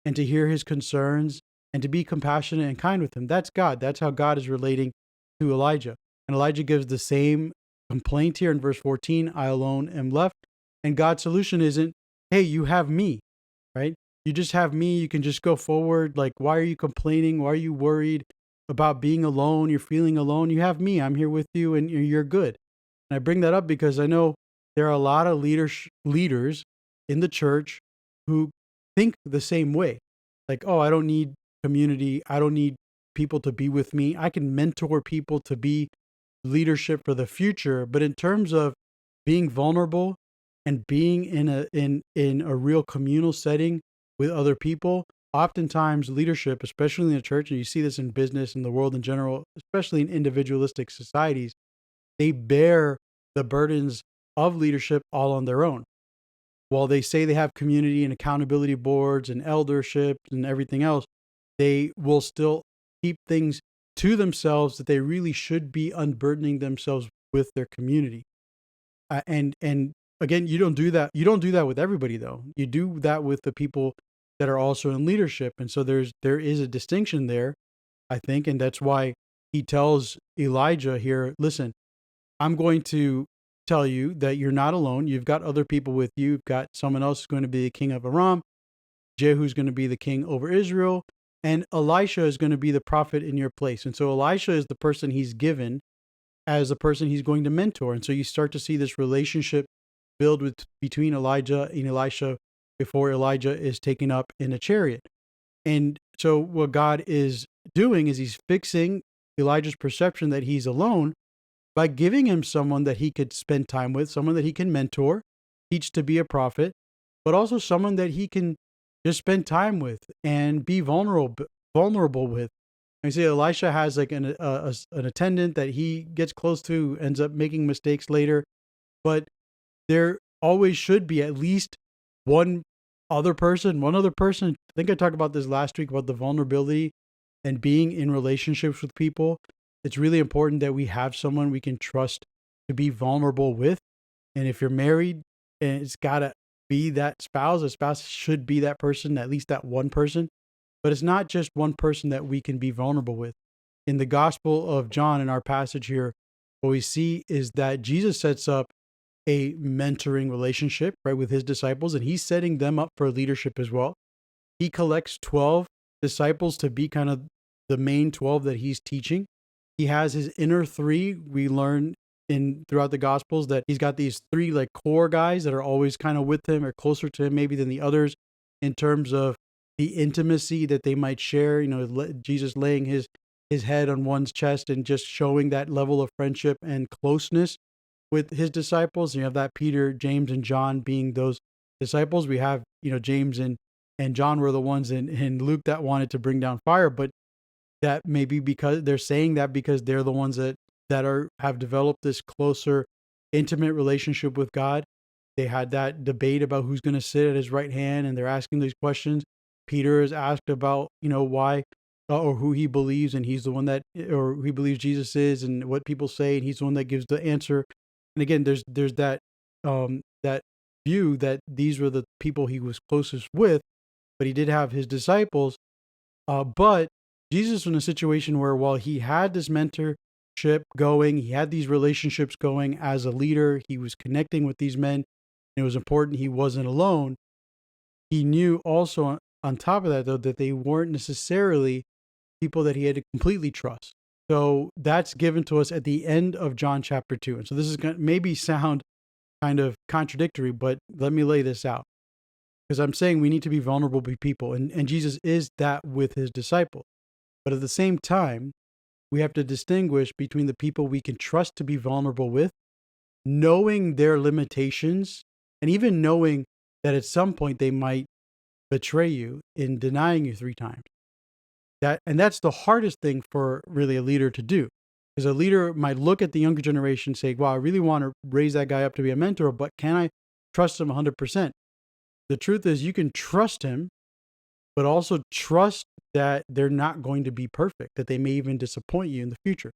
and to hear his concerns and to be compassionate and kind with him. That's God. That's how God is relating to Elijah. And Elijah gives the same complaint here in verse 14, I alone am left. And God's solution isn't, hey, you have me, right? You just have me. You can just go forward. Like, why are you complaining? Why are you worried about being alone? You're feeling alone. You have me. I'm here with you and you're good. And I bring that up because I know there are a lot of leaders in the church who think the same way. Like, oh, I don't need community. I don't need people to be with me. I can mentor people to be leadership for the future. But in terms of being vulnerable and being in a real communal setting with other people, oftentimes leadership, especially in the church, and you see this in business and the world in general, especially in individualistic societies, they bear the burdens of leadership all on their own. While they say they have community and accountability boards and eldership and everything else, they will still keep things to themselves that they really should be unburdening themselves with their community. And again, you don't do that. You don't do that with everybody, though. You do that with the people that are also in leadership. And so there is a distinction there, I think, and that's why he tells Elijah here, listen, I'm going to tell you that you're not alone. You've got other people with you. You've got someone else who's going to be the king of Aram. Jehu's going to be the king over Israel, and Elisha is going to be the prophet in your place. And so Elisha is the person he's given as the person he's going to mentor. And so you start to see this relationship build between Elijah and Elisha before Elijah is taken up in a chariot. And so what God is doing is he's fixing Elijah's perception that he's alone by giving him someone that he could spend time with, someone that he can mentor, teach to be a prophet, but also someone that he can just spend time with and be vulnerable with. I say Elisha has like an attendant that he gets close to, ends up making mistakes later, but there always should be at least one other person. I think I talked about this last week about the vulnerability and being in relationships with people. It's really important that we have someone we can trust to be vulnerable with. And if you're married, it's got to be that spouse. A spouse should be that person, at least that one person. But it's not just one person that we can be vulnerable with. In the Gospel of John, in our passage here, what we see is that Jesus sets up a mentoring relationship, right, with his disciples, and he's setting them up for leadership as well. He collects 12 disciples to be kind of the main 12 that he's teaching. He has his inner three. We learn throughout the Gospels that he's got these three like core guys that are always kind of with him or closer to him maybe than the others in terms of the intimacy that they might share. Jesus laying his head on one's chest and just showing that level of friendship and closeness with his disciples. You have that Peter, James, and John being those disciples. We have, James and John were the ones in Luke that wanted to bring down fire, but that may be because they're saying that because they're the ones that have developed this closer, intimate relationship with God. They had that debate about who's going to sit at his right hand, and they're asking these questions. Peter is asked about, why or who he believes, and he's the one or who he believes Jesus is, and what people say, and he's the one that gives the answer. And again, there's that that view that these were the people he was closest with, but he did have his disciples. But Jesus was in a situation where while he had this mentorship going, he had these relationships going as a leader, he was connecting with these men, and it was important he wasn't alone. He knew also on top of that, though, that they weren't necessarily people that he had to completely trust. So that's given to us at the end of John chapter 2. And so this is going to maybe sound kind of contradictory, but let me lay this out. Because I'm saying we need to be vulnerable with people, and Jesus is that with his disciples. But at the same time, we have to distinguish between the people we can trust to be vulnerable with, knowing their limitations, and even knowing that at some point they might betray you in denying you 3 times. That's the hardest thing for really a leader to do. Because a leader might look at the younger generation and say, wow, I really want to raise that guy up to be a mentor, but can I trust him 100%? The truth is you can trust him, but also trust that they're not going to be perfect, that they may even disappoint you in the future.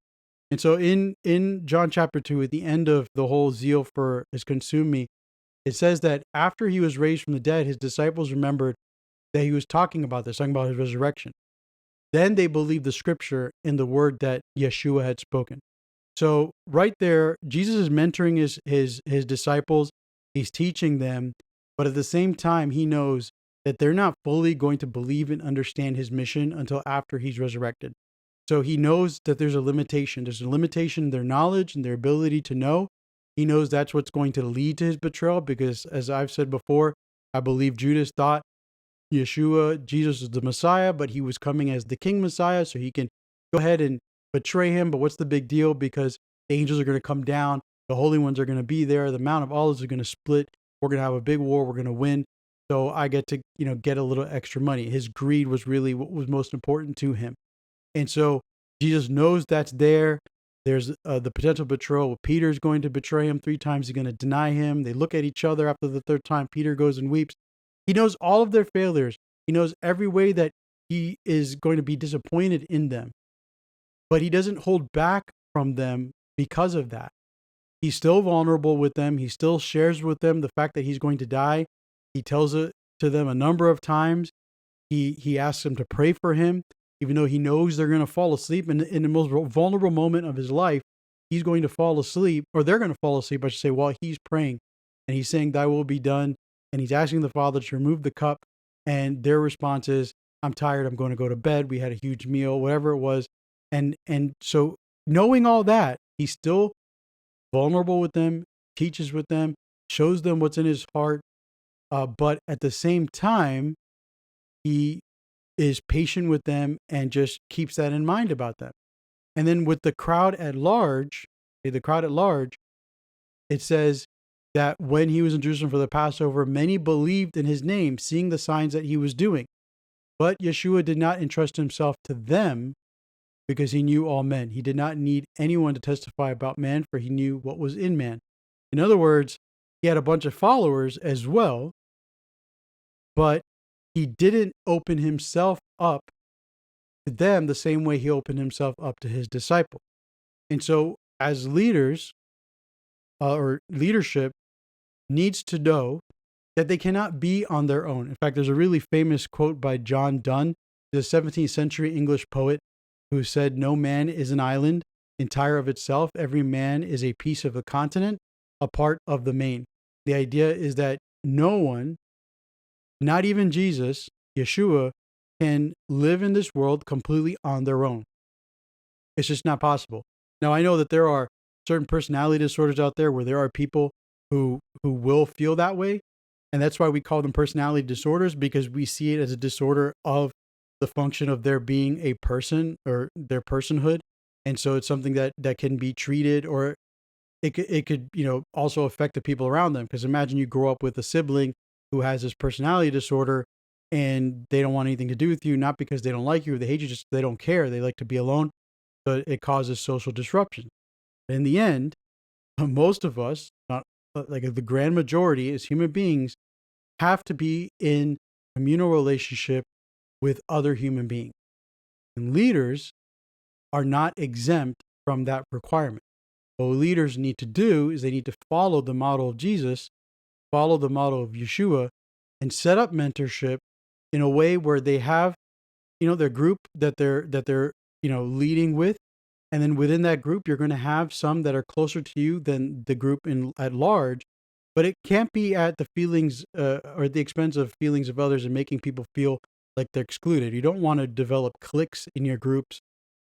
And so in John chapter 2, at the end of the whole zeal for has consumed me, it says that after he was raised from the dead, his disciples remembered that he was talking about his resurrection. Then they believed the scripture and the word that Yeshua had spoken. So right there, Jesus is mentoring his disciples. He's teaching them, but at the same time, he knows that they're not fully going to believe and understand his mission until after he's resurrected. So he knows that there's a limitation. There's a limitation in their knowledge and their ability to know. He knows that's what's going to lead to his betrayal because, as I've said before, I believe Judas thought Jesus is the Messiah, but he was coming as the King Messiah, so he can go ahead and betray him. But what's the big deal? Because the angels are going to come down, the holy ones are going to be there, the Mount of Olives are going to split, we're going to have a big war, we're going to win. So I get to, get a little extra money. His greed was really what was most important to him. And so Jesus knows that's there. There's the potential betrayal. Peter's going to betray him 3 times. He's going to deny him. They look at each other after the 3rd time. Peter goes and weeps. He knows all of their failures. He knows every way that he is going to be disappointed in them. But he doesn't hold back from them because of that. He's still vulnerable with them. He still shares with them the fact that he's going to die. He tells it to them a number of times. He asks them to pray for him, even though he knows they're going to fall asleep. And in the most vulnerable moment of his life, he's going to fall asleep, or they're going to fall asleep, I should say, while he's praying. And he's saying, thy will be done. And he's asking the Father to remove the cup. and their response is, I'm tired, I'm going to go to bed. We had a huge meal, whatever it was. And so knowing all that, he's still vulnerable with them, teaches with them, shows them what's in his heart. But at the same time, he is patient with them and just keeps that in mind about them. And then with the crowd at large, it says that when he was in Jerusalem for the Passover, many believed in his name, seeing the signs that he was doing. But Yeshua did not entrust himself to them because he knew all men. He did not need anyone to testify about man, for he knew what was in man. In other words, he had a bunch of followers as well, but he didn't open himself up to them the same way he opened himself up to his disciples. And so, as leaders, or leadership needs to know that they cannot be on their own. In fact, there's a really famous quote by John Donne, the 17th century English poet, who said, "No man is an island entire of itself. Every man is a piece of a continent, a part of the main." The idea is that no one, not even Jesus, Yeshua, can live in this world completely on their own. It's just not possible. Now, I know that there are certain personality disorders out there where there are people who will feel that way. And that's why we call them personality disorders, because we see it as a disorder of the function of their being a person or their personhood. And so it's something that can be treated, or it could, also affect the people around them. Because imagine you grow up with a sibling who has this personality disorder and they don't want anything to do with you, not because they don't like you or they hate you, just they don't care. They like to be alone. So it causes social disruption. In the end, most of us, not like the grand majority as human beings, have to be in communal relationship with other human beings. And leaders are not exempt from that requirement. What leaders need to do is they need to follow the model of Jesus, follow the model of Yeshua, and set up mentorship in a way where they have, their group that they're leading with. And then within that group, you're going to have some that are closer to you than the group at large. But it can't be at the feelings or at the expense of feelings of others and making people feel like they're excluded. You don't want to develop cliques in your groups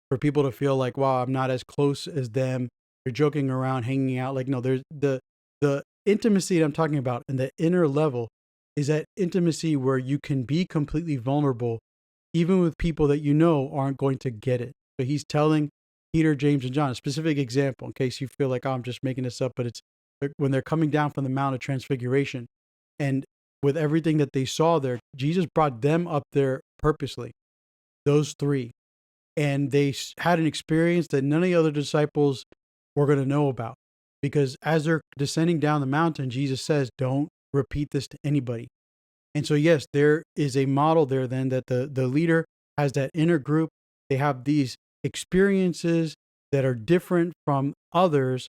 for people to feel like, wow, I'm not as close as them. You're joking around, hanging out. Like, no, there's the intimacy that I'm talking about, and the inner level is that intimacy where you can be completely vulnerable, even with people that aren't going to get it. So he's telling Peter, James, and John, a specific example, in case you feel like, oh, I'm just making this up, but it's when they're coming down from the Mount of Transfiguration, and with everything that they saw there, Jesus brought them up there purposely, those three, and they had an experience that none of the other disciples were going to know about, because as they're descending down the mountain, Jesus says, don't repeat this to anybody. And so, yes, there is a model there then that the leader has that inner group. They have these experiences that are different from others,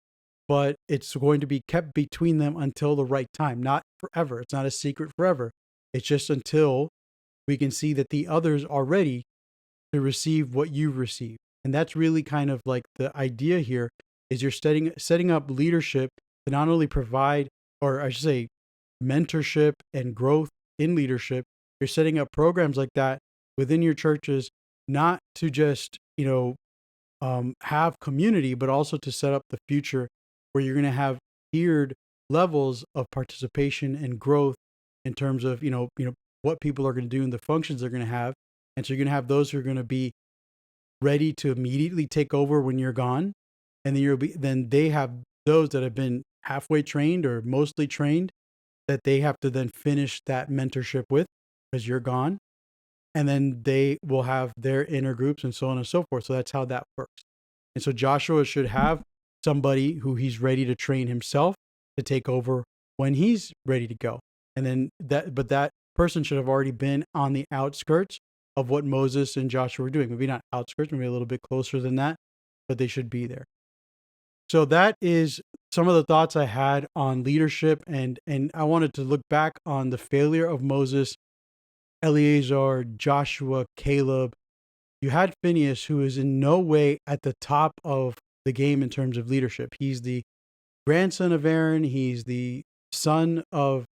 but it's going to be kept between them until the right time, not forever. It's not a secret forever. It's just until we can see that the others are ready to receive what you've received. And that's really kind of like the idea here is you're setting up leadership to not only provide, or I should say, mentorship and growth in leadership. You're setting up programs like that within your churches, not to just, have community, but also to set up the future where you're going to have tiered levels of participation and growth in terms of, what people are going to do and the functions they're going to have. And so you're going to have those who are going to be ready to immediately take over when you're gone. And then they have those that have been halfway trained or mostly trained that they have to then finish that mentorship with because you're gone. And then they will have their inner groups and so on and so forth. So that's how that works. And so Joshua should have somebody who he's ready to train himself to take over when he's ready to go. And then that person should have already been on the outskirts of what Moses and Joshua were doing. Maybe not outskirts, maybe a little bit closer than that, but they should be there. So that is some of the thoughts I had on leadership. And I wanted to look back on the failure of Moses, Eleazar, Joshua, Caleb. You had Phineas, who is in no way at the top of the game in terms of leadership. He's the grandson of Aaron. He's the son of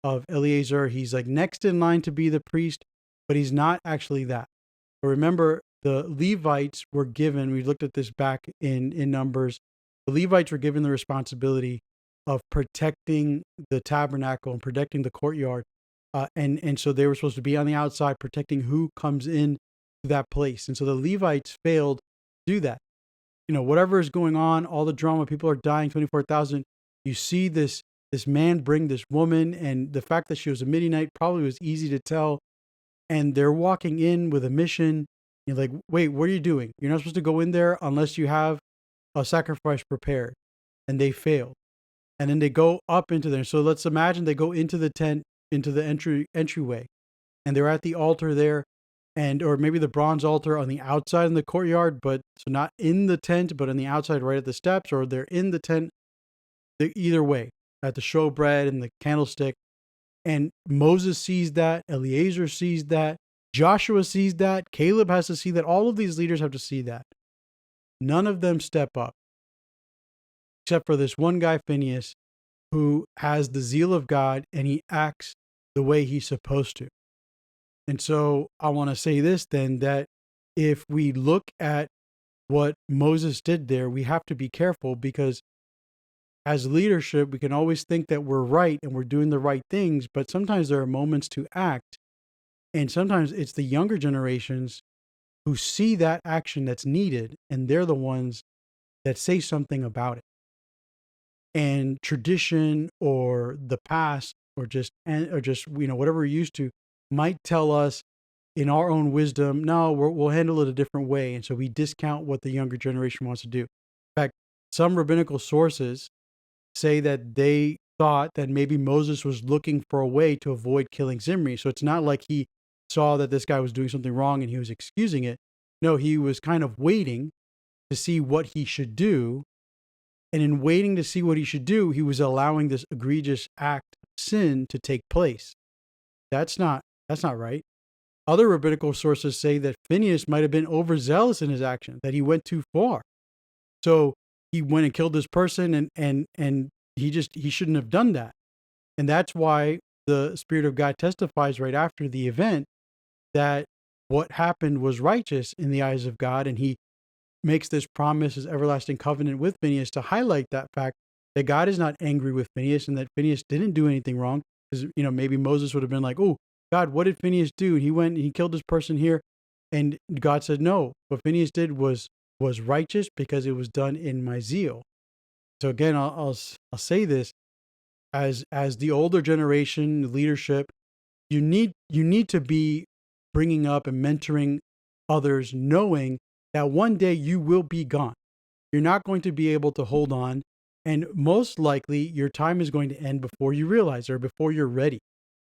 of Eleazar. He's like next in line to be the priest, but he's not actually that. But remember, the Levites were given, we looked at this back in Numbers, the Levites were given the responsibility of protecting the tabernacle and protecting the courtyard. And so they were supposed to be on the outside protecting who comes in to that place. And so the Levites failed to do that. Whatever is going on, all the drama, people are dying, 24,000. You see this man bring this woman, and the fact that she was a Midianite probably was easy to tell. And they're walking in with a mission. You're like, wait, what are you doing? You're not supposed to go in there unless you have a sacrifice prepared. And they failed. And then they go up into there. So let's imagine they go into the tent, into the entryway, and they're at the altar there, or maybe the bronze altar on the outside in the courtyard, but so not in the tent, but on the outside right at the steps, or they're in the tent, either way, at the showbread and the candlestick. And Moses sees that, Eleazar sees that, Joshua sees that, Caleb has to see that, all of these leaders have to see that. None of them step up, except for this one guy, Phineas, who has the zeal of God, and he acts the way he's supposed to. And so I want to say this then, that if we look at what Moses did there, we have to be careful, because as leadership, we can always think that we're right and we're doing the right things, but sometimes there are moments to act. And sometimes it's the younger generations who see that action that's needed, and they're the ones that say something about it. And tradition or the past or just whatever we're used to might tell us in our own wisdom, no, we'll handle it a different way. And so we discount what the younger generation wants to do. In fact, some rabbinical sources say that they thought that maybe Moses was looking for a way to avoid killing Zimri. So it's not like he saw that this guy was doing something wrong and he was excusing it. No, he was kind of waiting to see what he should do. And in waiting to see what he should do, he was allowing this egregious act of sin to take place. That's not right. Other rabbinical sources say that Phineas might have been overzealous in his action, that he went too far. So he went and killed this person, and he shouldn't have done that. And that's why the Spirit of God testifies right after the event that what happened was righteous in the eyes of God, and he makes this promise, his everlasting covenant with Phineas, to highlight that fact that God is not angry with Phineas and that Phineas didn't do anything wrong. Because, maybe Moses would have been like, oh, God, what did Phineas do? He went and he killed this person here. And God said, no, what Phineas did was righteous because it was done in my zeal. So again, I'll say this, as the older generation leadership, you need to be bringing up and mentoring others, knowing that one day you will be gone. You're not going to be able to hold on, and most likely your time is going to end before you realize, or before you're ready.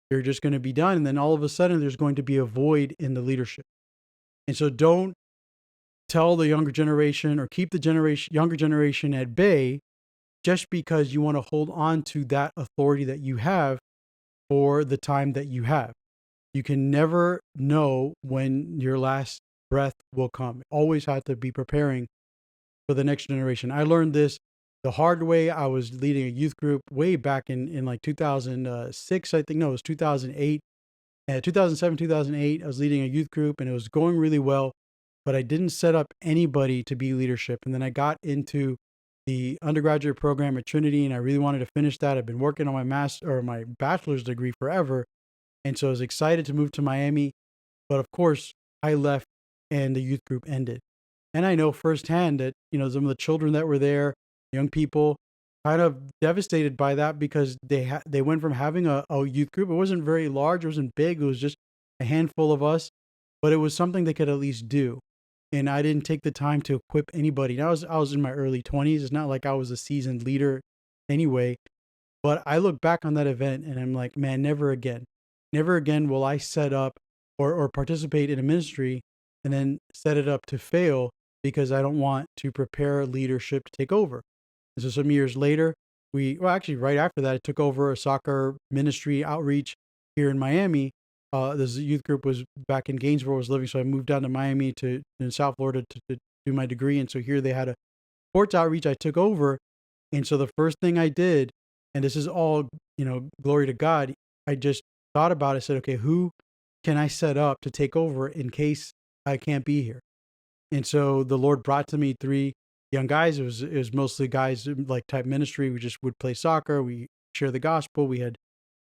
You're just going to be done, and then all of a sudden there's going to be a void in the leadership. And so don't tell the younger generation or keep the younger generation at bay just because you want to hold on to that authority that you have for the time that you have. You can never know when your last breath will come. Always have to be preparing for the next generation. I learned this the hard way. I was leading a youth group way back in like 2006, I think. No, it was 2008. 2007, 2008, I was leading a youth group, and it was going really well, but I didn't set up anybody to be leadership. And then I got into the undergraduate program at Trinity, and I really wanted to finish that. I've been working on my bachelor's degree forever. And so I was excited to move to Miami. But of course, I left and the youth group ended. And I know firsthand that, some of the children that were there, young people, kind of devastated by that, because they went from having a youth group. It wasn't very large. It wasn't big. It was just a handful of us, but it was something they could at least do. And I didn't take the time to equip anybody. Now I was in my early 20s. It's not like I was a seasoned leader anyway, but I look back on that event and I'm like, man, never again. Never again will I set up or participate in a ministry and then set it up to fail because I don't want to prepare leadership to take over. And so some years later, actually right after that, I took over a soccer ministry outreach here in Miami. This youth group was back in Gainesville, where I was living, so I moved down to Miami in South Florida to do my degree. And so here they had a sports outreach. I took over. And so the first thing I did, and this is all, glory to God, I just thought about it. I said, okay, who can I set up to take over in case I can't be here? And so the Lord brought to me three young guys. It was mostly guys like type ministry. We just would play soccer. We share the gospel. We had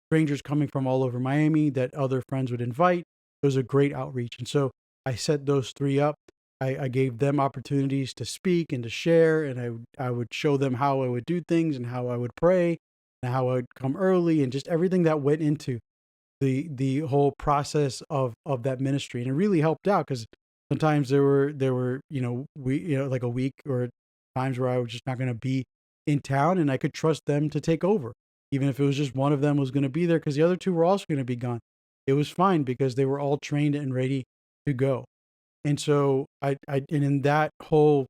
strangers coming from all over Miami that other friends would invite. It was a great outreach. And so I set those three up. I gave them opportunities to speak and to share, and I would show them how I would do things and how I would pray and how I would come early and just everything that went into the whole process of that ministry. And it really helped out because sometimes there were like a week or times where I was just not going to be in town, and I could trust them to take over, even if it was just one of them was going to be there because the other two were also going to be gone. It was fine because they were all trained and ready to go. And so and in that whole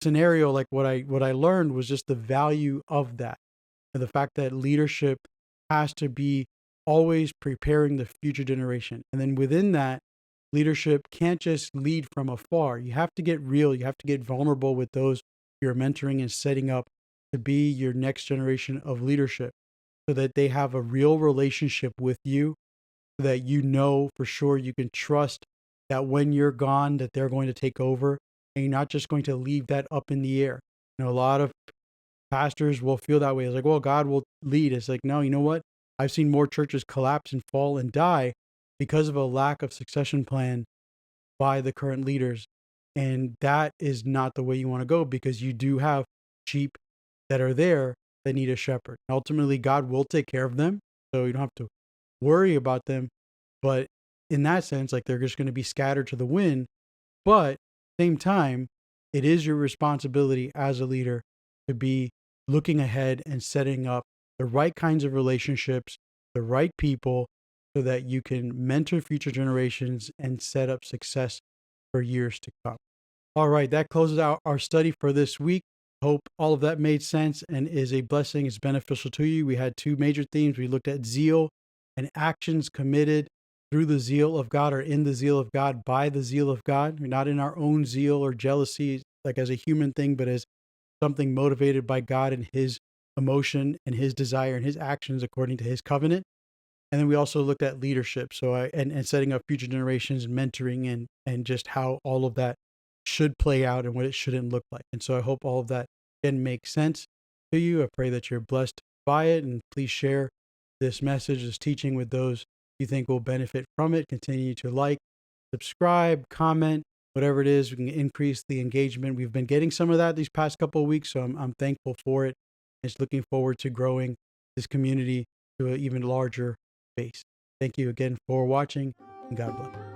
scenario, like what I learned was just the value of that, and the fact that leadership has to be always preparing the future generation. And then within that, leadership can't just lead from afar. You have to get real. You have to get vulnerable with those you're mentoring and setting up to be your next generation of leadership so that they have a real relationship with you, so that you know for sure you can trust that when you're gone that they're going to take over, and you're not just going to leave that up in the air. A lot of pastors will feel that way. It's like, well, God will lead. It's like, no, you know what? I've seen more churches collapse and fall and die because of a lack of succession plan by the current leaders. And that is not the way you want to go, because you do have sheep that are there that need a shepherd. Ultimately, God will take care of them. So you don't have to worry about them. But in that sense, like, they're just going to be scattered to the wind. But same time, it is your responsibility as a leader to be looking ahead and setting up the right kinds of relationships, the right people, so that you can mentor future generations and set up success for years to come. All right, that closes out our study for this week. Hope all of that made sense and is a blessing, is beneficial to you. We had two major themes. We looked at zeal and actions committed through the zeal of God, or in the zeal of God, by the zeal of God. We're not in our own zeal or jealousy, like as a human thing, but as something motivated by God and his emotion and his desire and his actions according to his covenant. And then we also looked at leadership. So and setting up future generations and mentoring, and just how all of that should play out and what it shouldn't look like. And so I hope all of that can make sense to you. I pray that you're blessed by it, and please share this message, this teaching, with those you think will benefit from it. Continue to like, subscribe, comment, whatever it is. We can increase the engagement. We've been getting some of that these past couple of weeks, so I'm thankful for it. Just looking forward to growing this community to an even larger base. Thank you again for watching, and God bless.